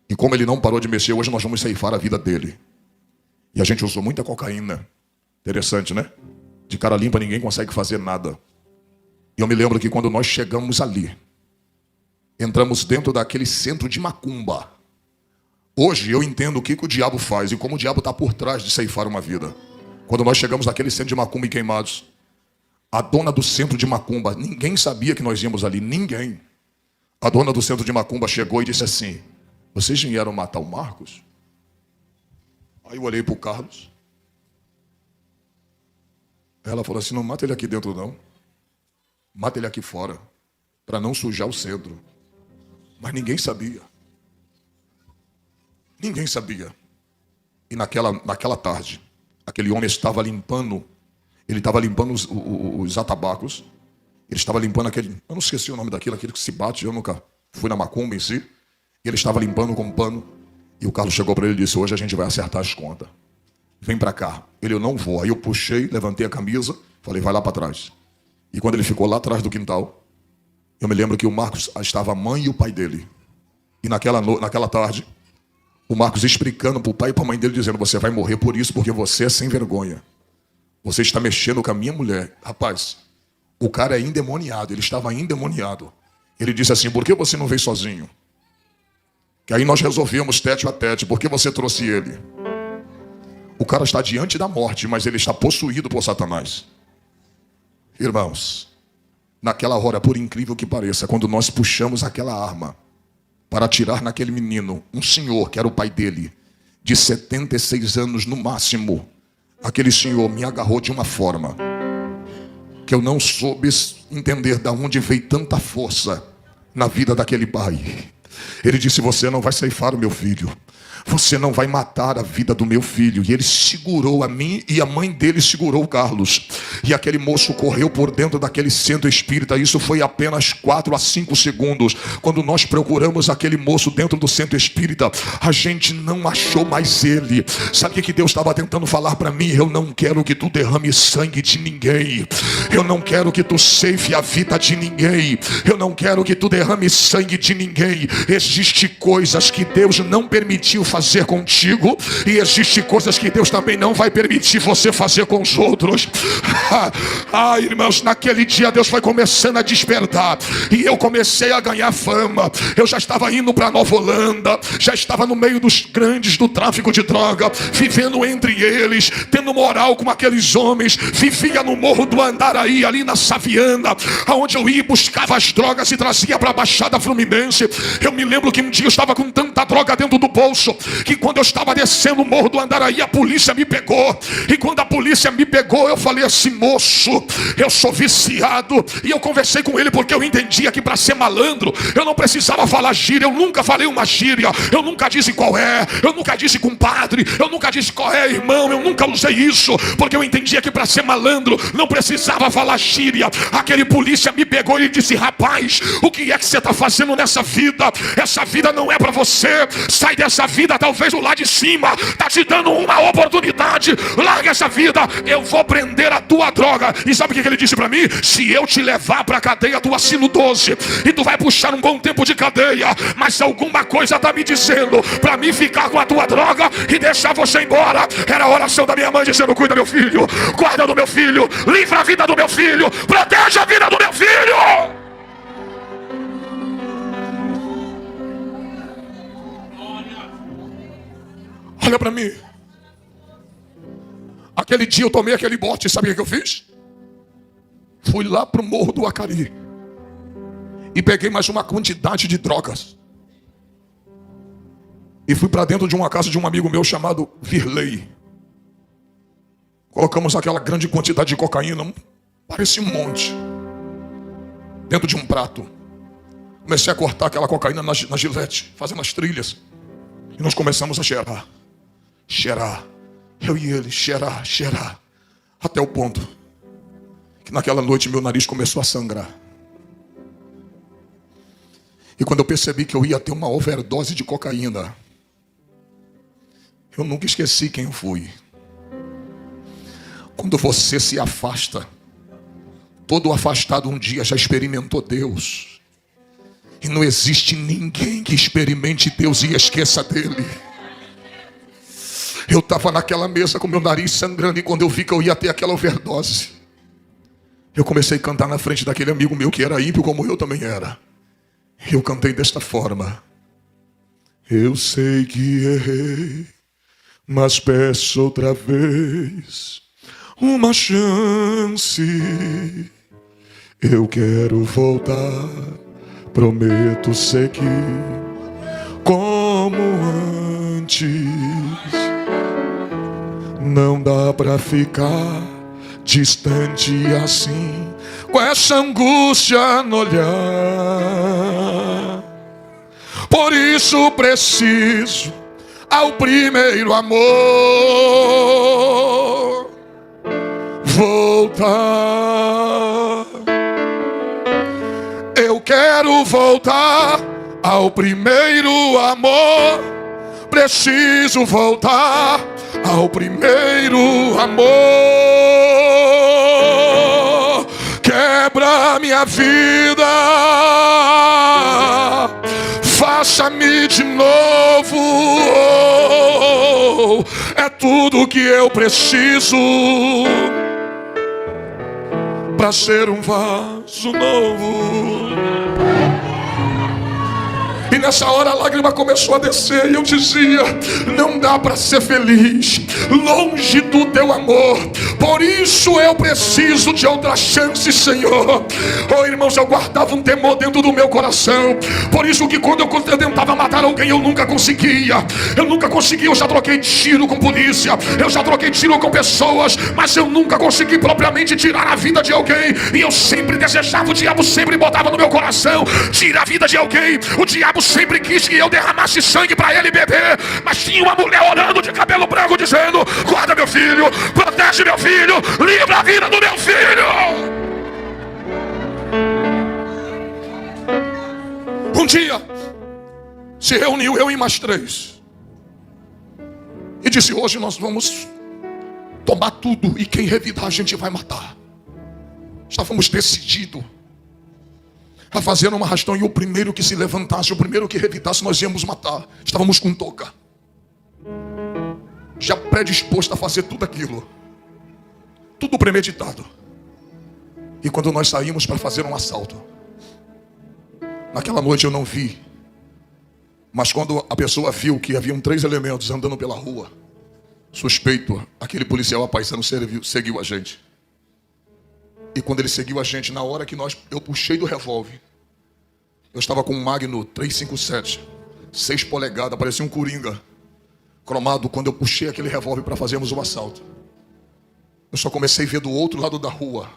[SPEAKER 1] E como ele não parou de mexer, hoje nós vamos ceifar a vida dele. E a gente usou muita cocaína. Interessante, né? De cara limpa ninguém consegue fazer nada. E eu me lembro que quando nós chegamos ali, entramos dentro daquele centro de macumba. Hoje eu entendo o que o diabo faz e como o diabo está por trás de ceifar uma vida. Quando nós chegamos naquele centro de macumba em Queimados, a dona do centro de macumba, ninguém sabia que nós íamos ali, ninguém. A dona do centro de macumba chegou e disse assim: vocês vieram matar o Marcos? Aí eu olhei para o Carlos. Ela falou assim: não mata ele aqui dentro não. Mata ele aqui fora, para não sujar o centro. Mas ninguém sabia. Ninguém sabia. E naquela tarde, aquele homem estava limpando. Ele estava limpando os atabacos. Ele estava limpando aquele... Eu não esqueci o nome daquilo, aquele que se bate. Eu nunca fui na macumba em si. E ele estava limpando com um pano. E o Carlos chegou para ele e disse: hoje a gente vai acertar as contas. Vem para cá. Ele: eu não vou. Aí eu puxei, levantei a camisa. Falei: vai lá para trás. E quando ele ficou lá atrás do quintal, eu me lembro que o Marcos estava a mãe e o pai dele. E naquela tarde, o Marcos explicando para o pai e para a mãe dele, dizendo: você vai morrer por isso, porque você é sem vergonha. Você está mexendo com a minha mulher. Rapaz, o cara é endemoniado. Ele estava endemoniado. Ele disse assim: por que você não veio sozinho? Que aí nós resolvemos tete a tete. Por que você trouxe ele? O cara está diante da morte, mas ele está possuído por Satanás. Irmãos, naquela hora, por incrível que pareça, quando nós puxamos aquela arma para atirar naquele menino, um senhor, que era o pai dele, de 76 anos no máximo, aquele senhor me agarrou de uma forma que eu não soube entender de onde veio tanta força na vida daquele pai. Ele disse: você não vai ceifar o meu filho. Você não vai matar a vida do meu filho. E ele segurou a mim e a mãe dele segurou o Carlos. E aquele moço correu por dentro daquele centro espírita. Isso foi apenas 4 a 5 segundos. Quando nós procuramos aquele moço dentro do centro espírita, a gente não achou mais ele. Sabe o que Deus estava tentando falar para mim? Eu não quero que tu derrame sangue de ninguém. Eu não quero que tu ceife a vida de ninguém. Eu não quero que tu derrame sangue de ninguém. Existem coisas que Deus não permitiu fazer contigo, e existem coisas que Deus também não vai permitir você fazer com os outros. Irmãos, naquele dia Deus foi começando a despertar, e eu comecei a ganhar fama. Eu já estava indo para Nova Holanda, já estava no meio dos grandes do tráfico de droga, vivendo entre eles, tendo moral com aqueles homens. Vivia no Morro do Andaraí, ali na Saviana, aonde eu ia, buscava as drogas e trazia para a Baixada Fluminense. Eu me lembro que um dia eu estava com tanta droga dentro do bolso, que quando eu estava descendo o Morro do Andaraí, a polícia me pegou. E quando a polícia me pegou, eu falei assim: moço, eu sou viciado. E eu conversei com ele, porque eu entendia que para ser malandro eu não precisava falar gíria. Eu nunca falei uma gíria, eu nunca disse qual é, eu nunca disse compadre, eu nunca disse qual é irmão, eu nunca usei isso, porque eu entendia que para ser malandro não precisava falar gíria. Aquele polícia me pegou e disse: rapaz, o que é que você está fazendo nessa vida? Essa vida não é para você. Sai dessa vida. Talvez o lá de cima está te dando uma oportunidade. Larga essa vida. Eu vou prender a tua droga. E sabe o que ele disse para mim? Se eu te levar para a cadeia, tu assina o 12 e tu vai puxar um bom tempo de cadeia, mas alguma coisa está me dizendo para mim ficar com a tua droga e deixar você embora. Era a oração da minha mãe dizendo: cuida do meu filho, guarda do meu filho, livra a vida do meu filho, protege a vida do meu filho. Olha para mim. Aquele dia eu tomei aquele bote. Sabe o que eu fiz? Fui lá para o Morro do Acari e peguei mais uma quantidade de drogas e fui para dentro de uma casa de um amigo meu chamado Virley. Colocamos aquela grande quantidade de cocaína, parecia um monte, dentro de um prato. Comecei a cortar aquela cocaína na gilete, fazendo as trilhas, e nós começamos a cheirar, eu e ele, cheirar, até o ponto que naquela noite meu nariz começou a sangrar. E quando eu percebi que eu ia ter uma overdose de cocaína, eu nunca esqueci quem eu fui. Quando você se afasta, todo afastado um dia já experimentou Deus, e não existe ninguém que experimente Deus e esqueça dele. Eu estava naquela mesa com meu nariz sangrando, e quando eu vi que eu ia ter aquela overdose, eu comecei a cantar na frente daquele amigo meu que era ímpio como eu também era. Eu cantei desta forma: eu sei que errei, mas peço outra vez uma chance. Eu quero voltar, prometo seguir como antes. Não dá pra ficar distante assim, com essa angústia no olhar. Por isso preciso ao primeiro amor voltar. Eu quero voltar ao primeiro amor. Preciso voltar ao primeiro amor. Quebra minha vida, faça-me de novo. É tudo que eu preciso para ser um vaso novo. E nessa hora a lágrima começou a descer, e eu dizia: não dá para ser feliz longe do teu amor. Por isso eu preciso de outra chance, Senhor. Oh, irmãos, eu guardava um temor dentro do meu coração. Por isso que quando eu tentava matar alguém, eu nunca conseguia. Eu já troquei tiro com polícia, eu já troquei tiro com pessoas, mas eu nunca consegui propriamente tirar a vida de alguém. E eu sempre desejava, o diabo sempre botava no meu coração: tira a vida de alguém. O diabo sempre quis que eu derramasse sangue para ele beber, mas tinha uma mulher orando de cabelo branco dizendo: guarda meu filho, protege meu filho, livra a vida do meu filho. Um dia se reuniu eu e mais 3 e disse: hoje nós vamos tomar tudo, e quem revidar a gente vai matar. Estávamos decididos a fazer uma arrastão, e o primeiro que se levantasse, o primeiro que revidasse, nós íamos matar. Estávamos com touca, já predisposto a fazer tudo aquilo, tudo premeditado. E quando nós saímos para fazer um assalto, naquela noite eu não vi, mas quando a pessoa viu que haviam 3 elementos andando pela rua, suspeito, aquele policial apaisano seguiu a gente. E quando ele seguiu a gente, na hora que eu puxei do revólver, eu estava com um Magno 357, 6 polegadas, parecia um coringa cromado. Quando eu puxei aquele revólver para fazermos o assalto, eu só comecei a ver do outro lado da rua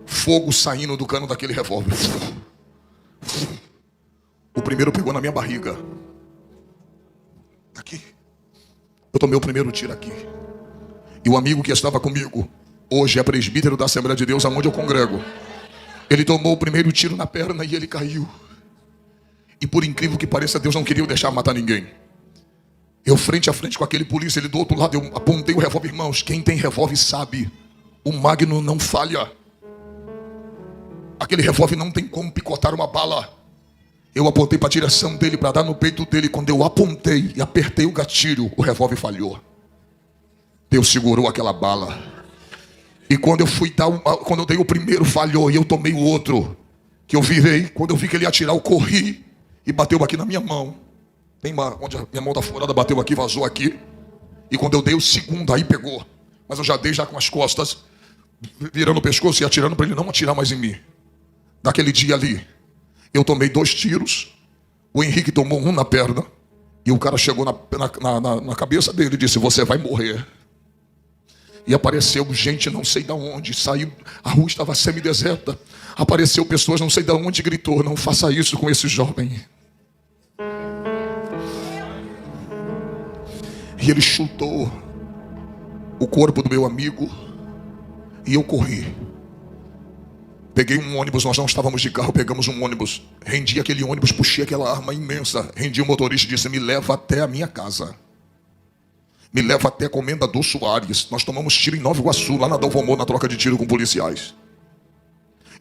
[SPEAKER 1] fogo saindo do cano daquele revólver. O primeiro pegou na minha barriga, aqui. Eu tomei o primeiro tiro aqui. E o amigo que estava comigo, hoje é presbítero da Assembleia de Deus, aonde eu congrego, ele tomou o primeiro tiro na perna e ele caiu. E por incrível que pareça, Deus não queria eu deixar matar ninguém. Eu frente a frente com aquele polícia, ele do outro lado, eu apontei o revólver. Irmãos, quem tem revólver sabe, o Magno não falha. Aquele revólver não tem como picotar uma bala. Eu apontei para a direção dele, para dar no peito dele. Quando eu apontei e apertei o gatilho, o revólver falhou. Deus segurou aquela bala. E quando eu dei o primeiro, falhou, e eu tomei o outro, que eu virei. Quando eu vi que ele ia atirar, eu corri e bateu aqui na minha mão. Onde a minha mão tá furada, bateu aqui, vazou aqui. E quando eu dei o segundo, aí pegou. Mas eu já dei com as costas, virando o pescoço e atirando para ele não atirar mais em mim. Naquele dia ali, eu tomei 2 tiros. O Henrique tomou um na perna. E o cara chegou na cabeça dele e disse: você vai morrer. E apareceu gente não sei de onde, saiu, a rua estava semideserta. Apareceu pessoas não sei de onde, gritou: não faça isso com esse jovem. E ele chutou o corpo do meu amigo. E eu corri. Peguei um ônibus, nós não estávamos de carro, pegamos um ônibus. Rendi aquele ônibus, puxei aquela arma imensa. Rendi o motorista e disse: me leva até a minha casa. Me leva até a Comendador Soares. Nós tomamos tiro em Nova Iguaçu, lá na Dalvomor, na troca de tiro com policiais.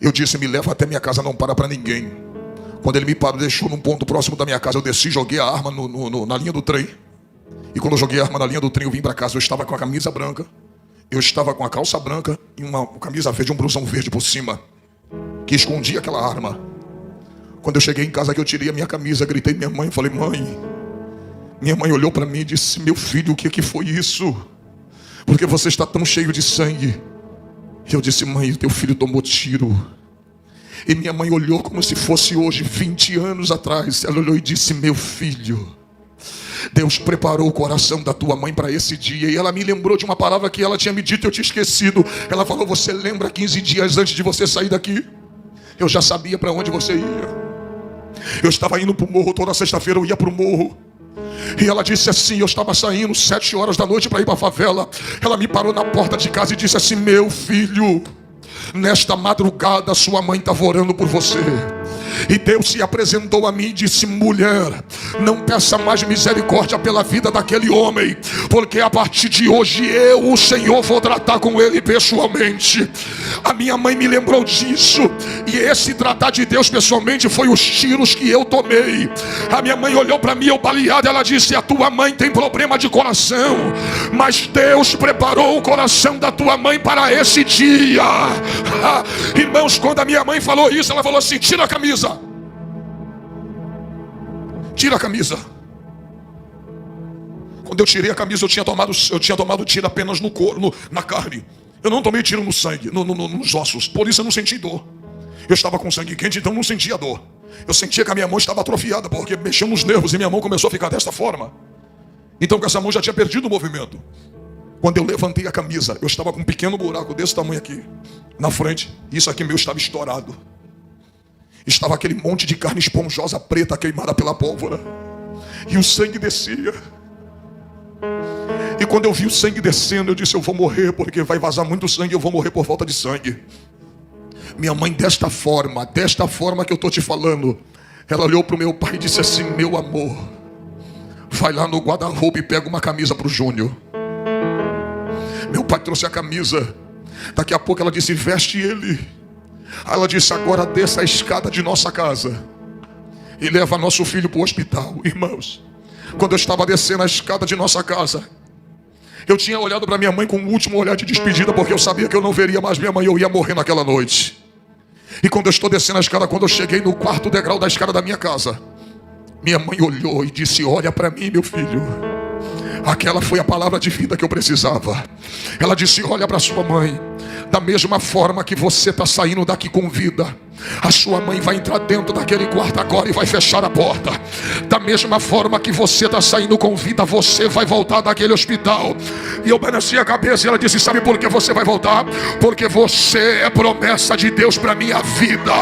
[SPEAKER 1] Eu disse: me leva até minha casa, não para ninguém. Quando ele me parou, deixou num ponto próximo da minha casa, eu desci, joguei a arma na linha do trem E quando eu joguei a arma na linha do trem, eu vim para casa. Eu estava com a camisa branca, eu estava com a calça branca e uma camisa verde, um blusão verde por cima, que escondia aquela arma. Quando eu cheguei em casa, que eu tirei a minha camisa, gritei minha mãe, falei: mãe. Minha mãe olhou para mim e disse: meu filho, o que foi isso? Porque você está tão cheio de sangue. E eu disse: mãe, teu filho tomou tiro. E minha mãe olhou como se fosse hoje, 20 anos atrás. Ela olhou e disse: meu filho, Deus preparou o coração da tua mãe para esse dia. E ela me lembrou de uma palavra que ela tinha me dito e eu tinha esquecido. Ela falou: você lembra 15 dias antes de você sair daqui? Eu já sabia para onde você ia. Eu estava indo para o morro, toda sexta-feira eu ia para o morro. E ela disse assim, eu estava saindo 7 horas da noite para ir para a favela. Ela me parou na porta de casa e disse assim: meu filho, nesta madrugada sua mãe estava orando por você. E Deus se apresentou a mim e disse: mulher, não peça mais misericórdia pela vida daquele homem, porque a partir de hoje eu, o Senhor, vou tratar com ele pessoalmente. A minha mãe me lembrou disso. E esse tratar de Deus pessoalmente foi os tiros que eu tomei. A minha mãe olhou para mim, eu baleado, ela disse: a tua mãe tem problema de coração, mas Deus preparou o coração da tua mãe para esse dia. Irmãos, quando a minha mãe falou isso, ela falou assim: tira a camisa. Tira a camisa. Quando eu tirei a camisa, eu tinha tomado tiro apenas no couro, na carne. Eu não tomei tiro no sangue, nos ossos. Por isso eu não senti dor. Eu estava com sangue quente, então não sentia dor. Eu sentia que a minha mão estava atrofiada, porque mexeu nos nervos e minha mão começou a ficar desta forma. Então com essa mão já tinha perdido o movimento. Quando eu levantei a camisa, eu estava com um pequeno buraco desse tamanho aqui na frente. Isso aqui meu estava estourado. Estava aquele monte de carne esponjosa preta queimada pela pólvora. E o sangue descia. E quando eu vi o sangue descendo, eu disse: eu vou morrer, porque vai vazar muito sangue, eu vou morrer por falta de sangue. Minha mãe, desta forma que eu estou te falando, ela olhou para o meu pai e disse assim: meu amor, vai lá no guarda-roupa e pega uma camisa para o Júnior. Meu pai trouxe a camisa. Daqui a pouco ela disse: veste ele. Ela disse: agora desça a escada de nossa casa e leva nosso filho para o hospital. Irmãos, quando eu estava descendo a escada de nossa casa, eu tinha olhado para minha mãe com um último olhar de despedida, porque eu sabia que eu não veria mais minha mãe, eu ia morrer naquela noite. E quando eu estou descendo a escada, quando eu cheguei no quarto degrau da escada da minha casa, minha mãe olhou e disse: olha para mim, meu filho. Aquela foi a palavra de vida que eu precisava. Ela disse: olha para sua mãe. Da mesma forma que você está saindo daqui com vida, a sua mãe vai entrar dentro daquele quarto agora e vai fechar a porta. Da mesma forma que você está saindo com vida, você vai voltar daquele hospital. E eu balanceei a cabeça e ela disse: sabe por que você vai voltar? Porque você é promessa de Deus para minha vida.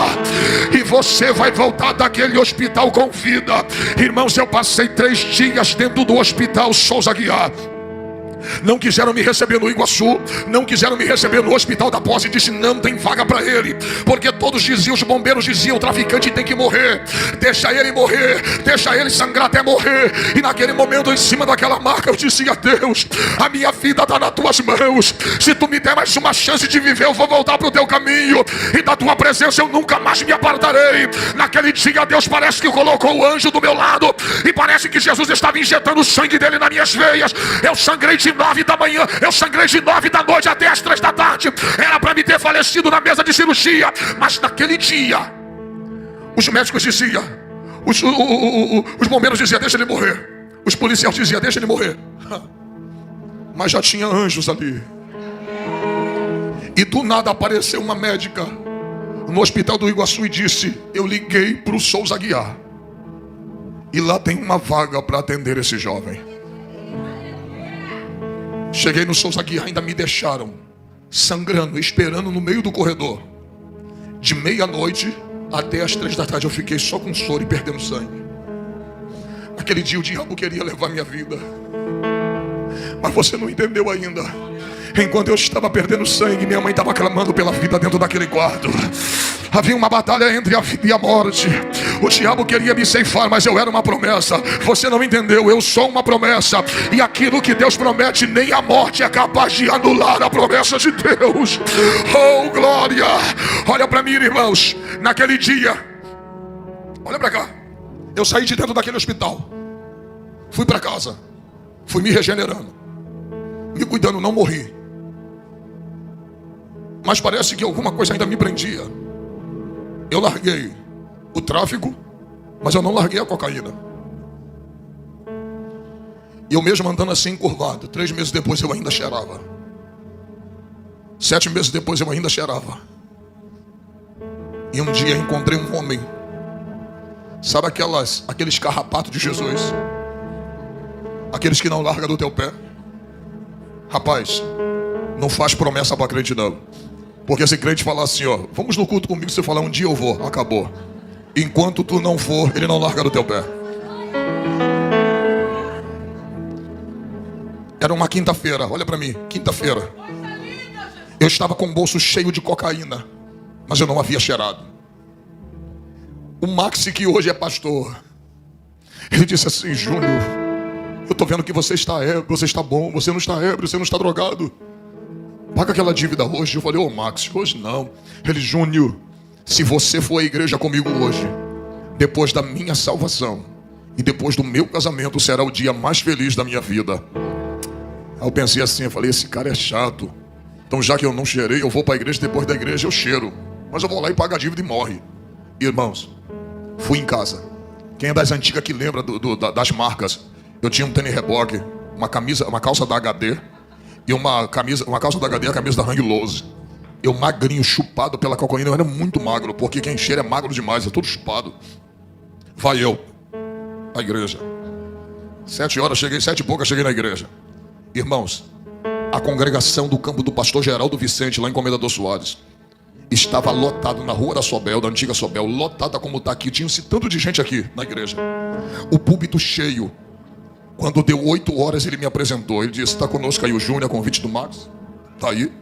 [SPEAKER 1] E você vai voltar daquele hospital com vida. Irmãos, eu passei 3 dias dentro do hospital Souza Aguiar. Não quiseram me receber no Iguaçu, não quiseram me receber no Hospital da Posse. Disse: não tem vaga para ele, porque todos diziam, os bombeiros diziam: o traficante tem que morrer, deixa ele morrer, deixa ele sangrar até morrer. E naquele momento, em cima daquela marca, eu disse: a Deus, a minha vida está nas tuas mãos. Se tu me der mais uma chance de viver, eu vou voltar para o teu caminho, e da tua presença eu nunca mais me apartarei. Naquele dia, Deus parece que colocou o anjo do meu lado, e parece que Jesus estava injetando o sangue dele nas minhas veias. Eu sangrei de 9 da manhã, eu sangrei de 9 da noite até as 3 da tarde. Era para me ter falecido na mesa de cirurgia. Mas naquele dia, os médicos diziam, os bombeiros diziam: deixa ele morrer. Os policiais diziam: deixa ele morrer. Mas já tinha anjos ali. E do nada apareceu uma médica no hospital do Iguaçu e disse: eu liguei para o Souza Aguiar, e lá tem uma vaga para atender esse jovem. Cheguei no Souza Aguiar, ainda me deixaram sangrando, esperando no meio do corredor. De meia-noite até as 3 da tarde eu fiquei só com soro e perdendo sangue. Naquele dia o diabo queria levar minha vida. Mas você não entendeu ainda. Enquanto eu estava perdendo sangue, minha mãe estava clamando pela vida dentro daquele quarto. Havia uma batalha entre a vida e a morte. O diabo queria me ceifar, mas eu era uma promessa. Você não entendeu, eu sou uma promessa. E aquilo que Deus promete, nem a morte é capaz de anular a promessa de Deus. Oh, glória! Olha para mim, irmãos. Naquele dia, olha para cá. Eu saí de dentro daquele hospital, fui para casa. Fui me regenerando, me cuidando, não morri. Mas parece que alguma coisa ainda me prendia. Eu larguei o tráfico, mas eu não larguei a cocaína. E eu mesmo andando assim encurvado, 3 meses depois eu ainda cheirava. 7 meses depois eu ainda cheirava. E um dia encontrei um homem. Sabe aqueles carrapatos de Jesus? Aqueles que não largam do teu pé. Rapaz, não faz promessa para crente não. Porque se crente falar assim, ó, vamos no culto comigo, você falar um dia eu vou, acabou. Enquanto tu não for, ele não larga do teu pé. Era uma quinta-feira, olha para mim, quinta-feira. Eu estava com o bolso cheio de cocaína, mas eu não havia cheirado. O Maxi, que hoje é pastor, ele disse assim: Júnior, eu tô vendo que você está ébrio, você está bom, você não está ébrio, você não está drogado. Paga aquela dívida hoje. Eu falei: ô Maxi, hoje não. Ele: Júnior, se você for à igreja comigo hoje, depois da minha salvação e depois do meu casamento, será o dia mais feliz da minha vida. Aí eu pensei assim, eu falei: esse cara é chato. Então já que eu não cheirei, eu vou para a igreja, depois da igreja eu cheiro. Mas eu vou lá e pago a dívida e morre. Irmãos, fui em casa. Quem é das antigas que lembra das marcas? Eu tinha um tênis reboque, uma calça da HD e uma calça da HD e a camisa da Hang Loose. Eu magrinho, chupado pela cocaína. Eu era muito magro, porque quem cheira é magro demais, é tudo chupado. Vai eu à igreja. 7 horas cheguei, 7 e pouca cheguei na igreja. Irmãos, a congregação do campo do pastor Geraldo Vicente, lá em Comendador Soares, estava lotado na rua da Sobel, da antiga Sobel, lotada como está aqui. Tinha-se tanto de gente aqui na igreja. O púlpito cheio. Quando deu 8 horas, ele me apresentou. Ele disse: está conosco aí o Júnior, a convite do Max. Está aí.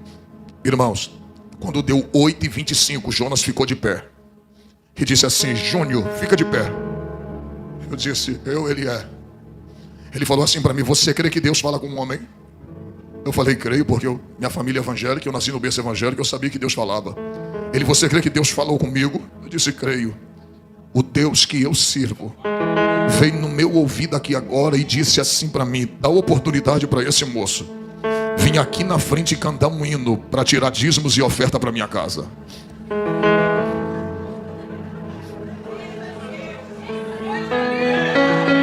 [SPEAKER 1] Irmãos, quando deu 8h25, Jonas ficou de pé. E disse assim: Júnior, fica de pé. Eu disse: ele é. Ele falou assim para mim: você crê que Deus fala com um homem? Eu falei: creio, porque minha família é evangélica, eu nasci no berço evangélico, eu sabia que Deus falava. Ele: você crê que Deus falou comigo? Eu disse: creio. O Deus que eu sirvo veio no meu ouvido aqui agora e disse assim para mim: dá oportunidade para esse moço vim aqui na frente e cantar um hino para tirar dízimos e oferta para minha casa.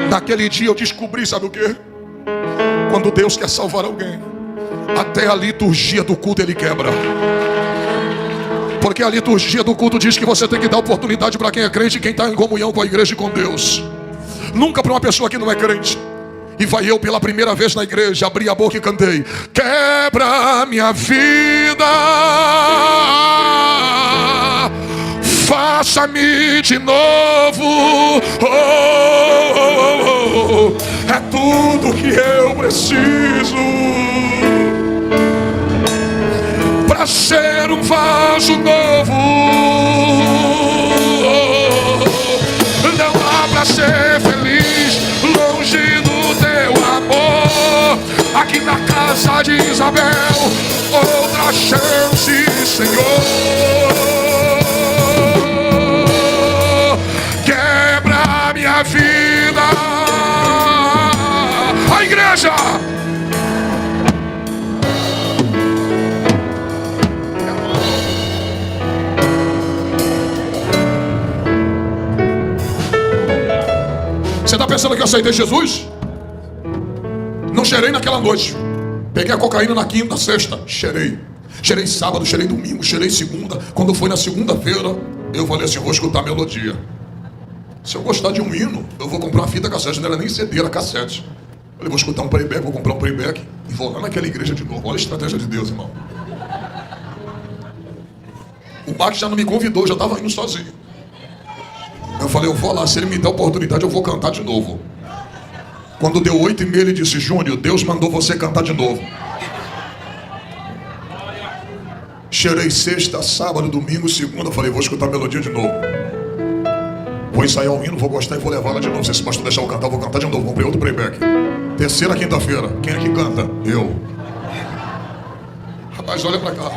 [SPEAKER 1] Naquele dia eu descobri, sabe o quê? Quando Deus quer salvar alguém, até a liturgia do culto ele quebra. Porque a liturgia do culto diz que você tem que dar oportunidade para quem é crente e quem está em comunhão com a igreja e com Deus. Nunca para uma pessoa que não é crente. E vai eu pela primeira vez na igreja, abri a boca e cantei: quebra minha vida, faça-me de novo. É tudo que eu preciso para ser um vaso novo. Não dá para ser feliz longe do teu amor. Aqui na casa de Isabel, outra chance, Senhor. Quebra minha vida. A igreja. Você está pensando que eu aceitei Jesus? Não cheirei naquela noite. Peguei a cocaína na quinta, na sexta, cheirei. Cheirei sábado, cheirei domingo, cheirei segunda. Quando foi na segunda-feira, eu falei assim: vou escutar a melodia. Se eu gostar de um hino, eu vou comprar uma fita cassete. Não era nem CD, era cassete. Eu falei: vou escutar um playback, vou comprar um playback e vou lá naquela igreja de novo. Olha a estratégia de Deus, irmão. O Max já não me convidou, já estava indo sozinho. Eu falei: eu vou lá, se ele me der a oportunidade, eu vou cantar de novo. Quando deu 8h30, ele disse: Júnior, Deus mandou você cantar de novo. Cheirei sexta, sábado, domingo, segunda. Falei: vou escutar a melodia de novo. Vou ensaiar o hino, vou gostar e vou levar lá de novo. Se esse pastor deixar eu cantar, vou cantar de novo. Comprei outro playback. Terceira, quinta-feira. Quem é que canta? Eu. Rapaz, olha pra cá.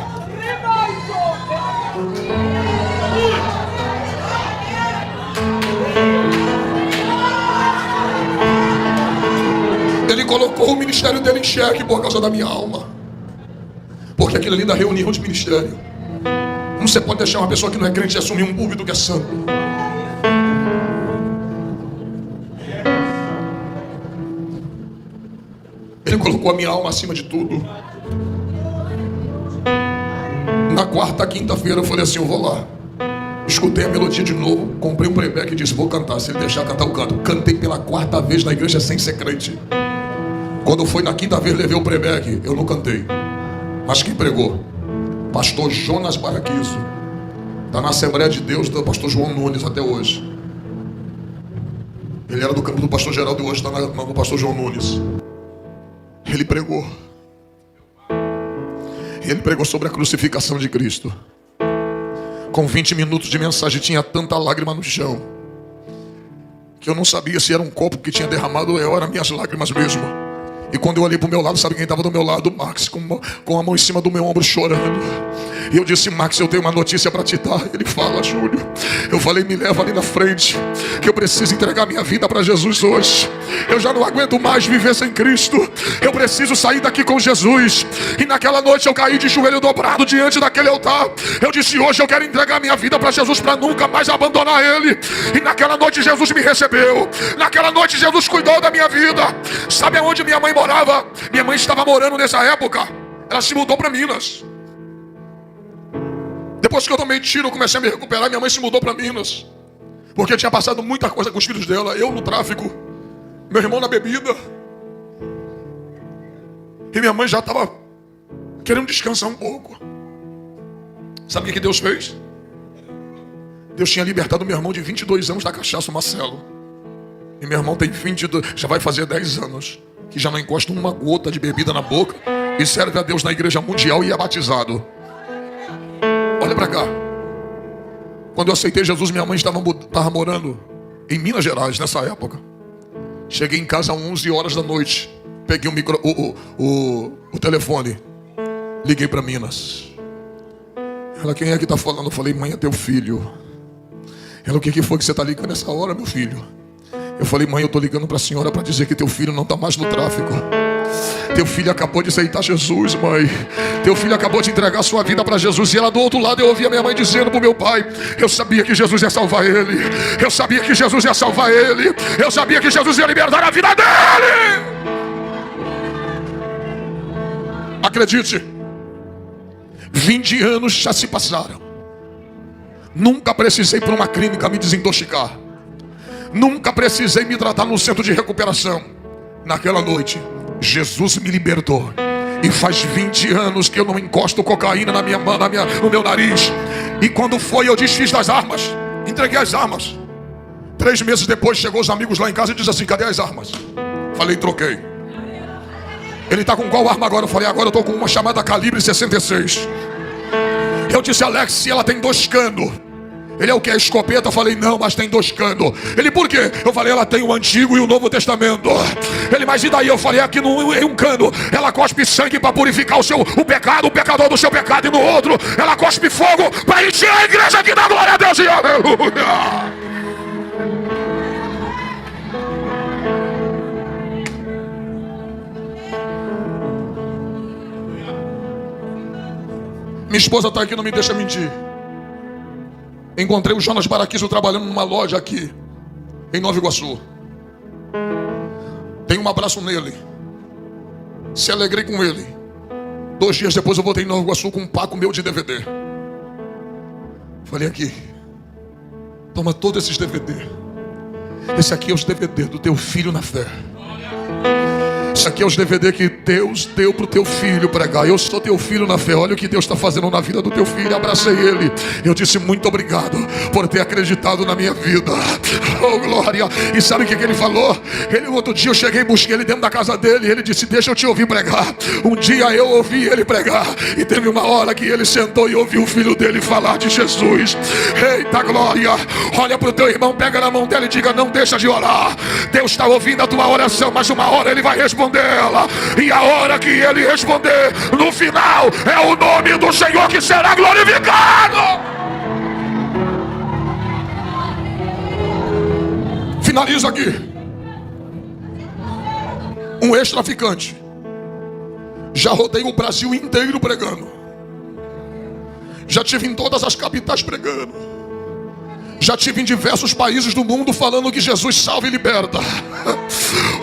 [SPEAKER 1] Ele colocou o ministério dele em xeque por causa da minha alma. Porque aquilo ali da reunião de ministério. Como você pode deixar uma pessoa que não é crente assumir um púlpito que é santo? Ele colocou a minha alma acima de tudo. Na quarta, quinta-feira eu falei assim, eu vou lá. Escutei a melodia de novo, comprei um playback e disse, vou cantar, se ele deixar cantar eu canto. Cantei pela quarta vez na igreja sem ser crente. Quando foi na quinta vez, levei o playback, eu não cantei. Mas quem pregou? Pastor Jonas Baraquizo. Está na Assembleia de Deus do pastor João Nunes até hoje. Ele era do campo do pastor Geraldo e hoje está no pastor João Nunes. Ele pregou. Ele pregou sobre a crucificação de Cristo. Com 20 minutos de mensagem tinha tanta lágrima no chão que eu não sabia se era um copo que tinha derramado ou eram minhas lágrimas mesmo. E quando eu olhei para o meu lado, sabe quem estava do meu lado? O Max, com a mão em cima do meu ombro chorando. E eu disse, Max, eu tenho uma notícia para te dar. Ele fala, Júlio. Eu falei, me leva ali na frente, que eu preciso entregar minha vida para Jesus hoje. Eu já não aguento mais viver sem Cristo. Eu preciso sair daqui com Jesus. E naquela noite eu caí de joelho dobrado diante daquele altar. Eu disse, hoje eu quero entregar minha vida para Jesus, para nunca mais abandonar Ele. E naquela noite Jesus me recebeu. Naquela noite Jesus cuidou da minha vida. Sabe aonde minha mãe morava? Minha mãe estava morando nessa época. Ela se mudou para Minas. Depois que eu tomei tiro, eu comecei a me recuperar. Minha mãe se mudou para Minas, porque tinha passado muita coisa com os filhos dela. Eu no tráfico, meu irmão na bebida. E minha mãe já estava querendo descansar um pouco. Sabe o que Deus fez? Deus tinha libertado meu irmão de 22 anos da cachaça, o Marcelo. E meu irmão tem 22, já vai fazer 10 anos, que já não encosta uma gota de bebida na boca e serve a Deus na igreja mundial e é batizado. Olha pra cá. Quando eu aceitei Jesus, minha mãe estava morando em Minas Gerais nessa época. Cheguei em casa às 11 horas da noite. Peguei o telefone. Liguei para Minas. Ela, quem é que está falando? Eu falei, mãe, é teu filho. Ela, o que foi que você está ligando nessa hora, meu filho? Eu falei, mãe, eu estou ligando para a senhora para dizer que teu filho não está mais no tráfico. Teu filho acabou de aceitar Jesus, mãe. Teu filho acabou de entregar sua vida para Jesus. E ela do outro lado, eu ouvia minha mãe dizendo para o meu pai, eu sabia que Jesus ia salvar ele. Eu sabia que Jesus ia salvar ele. Eu sabia que Jesus ia libertar a vida dele. Acredite, 20 anos já se passaram. Nunca precisei ir para uma clínica me desintoxicar. Nunca precisei me tratar no centro de recuperação. Naquela noite, Jesus me libertou. E faz 20 anos que eu não encosto cocaína no meu nariz. E quando foi, eu desfiz das armas. Entreguei as armas. 3 meses depois, chegou os amigos lá em casa e disse assim, cadê as armas? Falei, troquei. Ele está com qual arma agora? Eu falei, agora eu estou com uma chamada calibre 66. Eu disse, Alex, se ela tem 2 canos. Ele é o que? A escopeta? Eu falei, não, mas tem 2 canos. Ele, por quê? Eu falei, ela tem o Antigo e o Novo Testamento. Ele, mas e daí? Eu falei, aqui no um cano ela cospe sangue para purificar o pecado, o pecador do seu pecado. E no outro, ela cospe fogo para encher a igreja aqui da glória a Deus e aleluia. Minha esposa está aqui, não me deixa mentir. Encontrei o Jonas Baraquizo trabalhando numa loja aqui em Nova Iguaçu. Dei um abraço nele. Se alegrei com ele. 2 dias depois eu voltei em Nova Iguaçu com um paco meu de DVD. Falei, aqui, toma todos esses DVD. Esse aqui é os DVD do teu filho na fé. Isso aqui é os DVD que Deus deu para o teu filho pregar. Eu sou teu filho na fé. Olha o que Deus está fazendo na vida do teu filho. Abracei ele. Eu disse, muito obrigado por ter acreditado na minha vida. Oh, glória. E sabe o que ele falou? Outro dia eu cheguei e busquei ele dentro da casa dele. E ele disse, deixa eu te ouvir pregar. Um dia eu ouvi ele pregar. E teve uma hora que ele sentou e ouviu o filho dele falar de Jesus. Eita glória. Olha para o teu irmão, pega na mão dele e diga, não deixa de orar. Deus está ouvindo a tua oração, mas uma hora ele vai responder ela, e a hora que ele responder, no final, é o nome do Senhor que será glorificado. Finaliza aqui. um ex-traficante. Já rodei o Brasil inteiro pregando. Já tive em todas as capitais pregando. Já tive em diversos países do mundo falando que Jesus salva e liberta.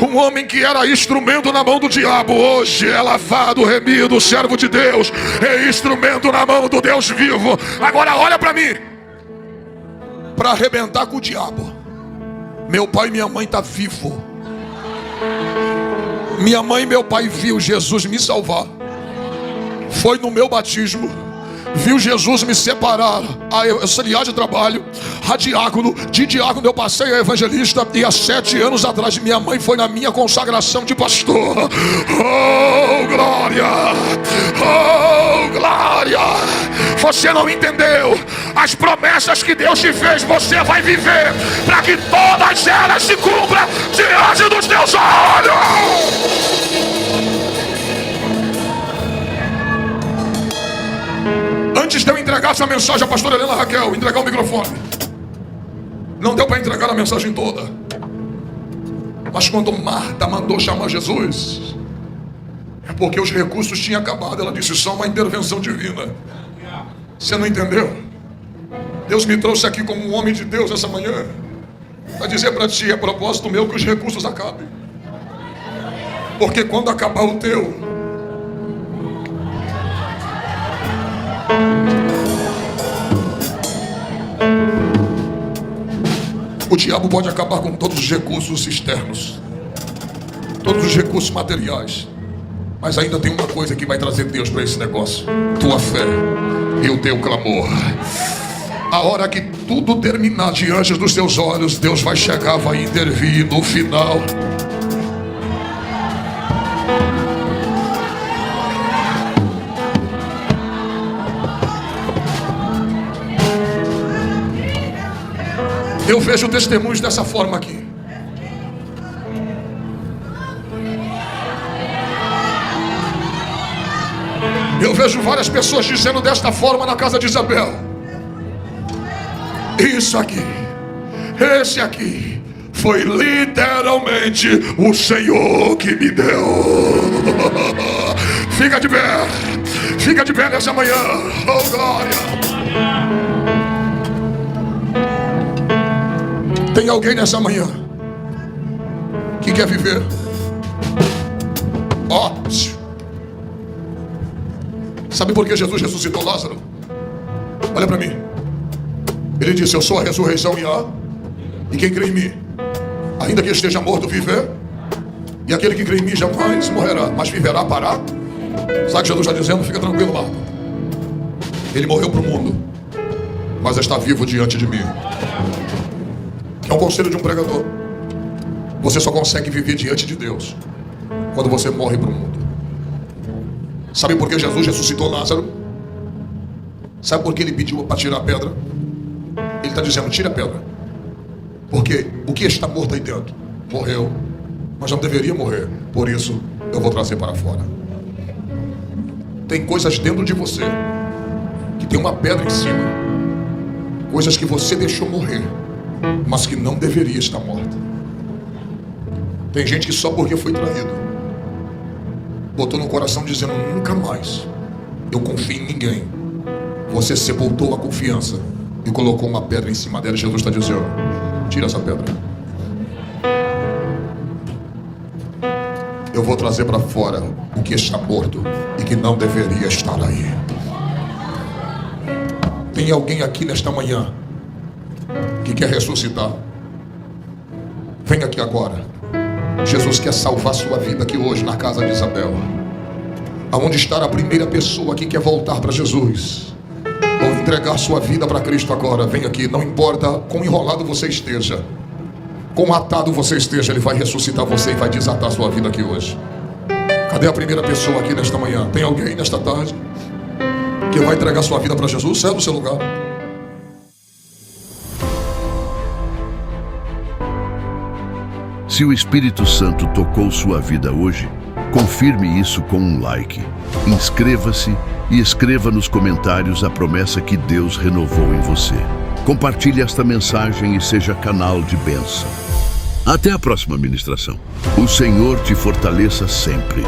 [SPEAKER 1] Um homem que era instrumento na mão do diabo, hoje é lavado, remido, servo de Deus, é instrumento na mão do Deus vivo. Agora olha para mim. Para arrebentar com o diabo, meu pai e minha mãe estão vivos. Minha mãe e meu pai viu Jesus me salvar. Foi no meu batismo. Viu Jesus me separar a auxiliar de trabalho, a diácono. De diácono eu passei a evangelista. E há 7 anos atrás minha mãe foi na minha consagração de pastor. Oh glória, oh glória. Você não entendeu? As promessas que Deus te fez, você vai viver, para que todas elas se cumpram diante dos teus olhos. Antes de eu entregar essa mensagem à pastora Helena Raquel, entregar o microfone, não deu para entregar a mensagem toda. Mas quando Marta mandou chamar Jesus, é porque os recursos tinham acabado. Ela disse: só uma intervenção divina. Você não entendeu? Deus me trouxe aqui como um homem de Deus essa manhã para dizer para ti: é propósito meu que os recursos acabem. Porque quando acabar o teu, o diabo pode acabar com todos os recursos externos, todos os recursos materiais, mas ainda tem uma coisa que vai trazer Deus para esse negócio: tua fé e o teu clamor. A hora que tudo terminar diante dos teus olhos, Deus vai chegar, vai intervir no final. Eu vejo testemunhos dessa forma aqui. Eu vejo várias pessoas dizendo desta forma na casa de Isabel: isso aqui, esse aqui, foi literalmente o Senhor que me deu. Fica de pé nessa manhã. Oh glória. Tem alguém nessa manhã que quer viver? Ó, sabe por que Jesus ressuscitou Lázaro? Olha para mim. Ele disse: eu sou a ressurreição e quem crê em mim, ainda que esteja morto, viver. E aquele que crê em mim jamais morrerá, mas viverá para. Sabe o que Jesus está dizendo? Fica tranquilo, Marta. Ele morreu para o mundo, mas está vivo diante de mim. É um conselho de um pregador. Você só consegue viver diante de Deus quando você morre para o mundo. Sabe por que Jesus ressuscitou Lázaro? Sabe por que ele pediu para tirar a pedra? Ele está dizendo: tira a pedra, porque o que está morto aí dentro morreu, mas não deveria morrer. Por isso eu vou trazer para fora. Tem coisas dentro de você que tem uma pedra em cima, coisas que você deixou morrer, mas que não deveria estar morta. Tem gente que só porque foi traído botou no coração dizendo: nunca mais eu confio em ninguém. Você sepultou a confiança e colocou uma pedra em cima dela. Jesus está dizendo: tira essa pedra. Eu vou trazer para fora o que está morto e que não deveria estar aí. Tem alguém aqui nesta manhã que quer ressuscitar? Vem aqui agora. Jesus quer salvar sua vida aqui hoje na casa de Isabel. Aonde está a primeira pessoa que quer voltar para Jesus ou entregar sua vida para Cristo agora? Vem aqui. Não importa quão enrolado você esteja, quão atado você esteja, Ele vai ressuscitar você e vai desatar sua vida aqui hoje. Cadê a primeira pessoa aqui nesta manhã? Tem alguém nesta tarde que vai entregar sua vida para Jesus? Sai do seu lugar.
[SPEAKER 2] Se o Espírito Santo tocou sua vida hoje, confirme isso com um like. Inscreva-se e escreva nos comentários a promessa que Deus renovou em você. Compartilhe esta mensagem e seja canal de bênção. Até a próxima ministração. O Senhor te fortaleça sempre.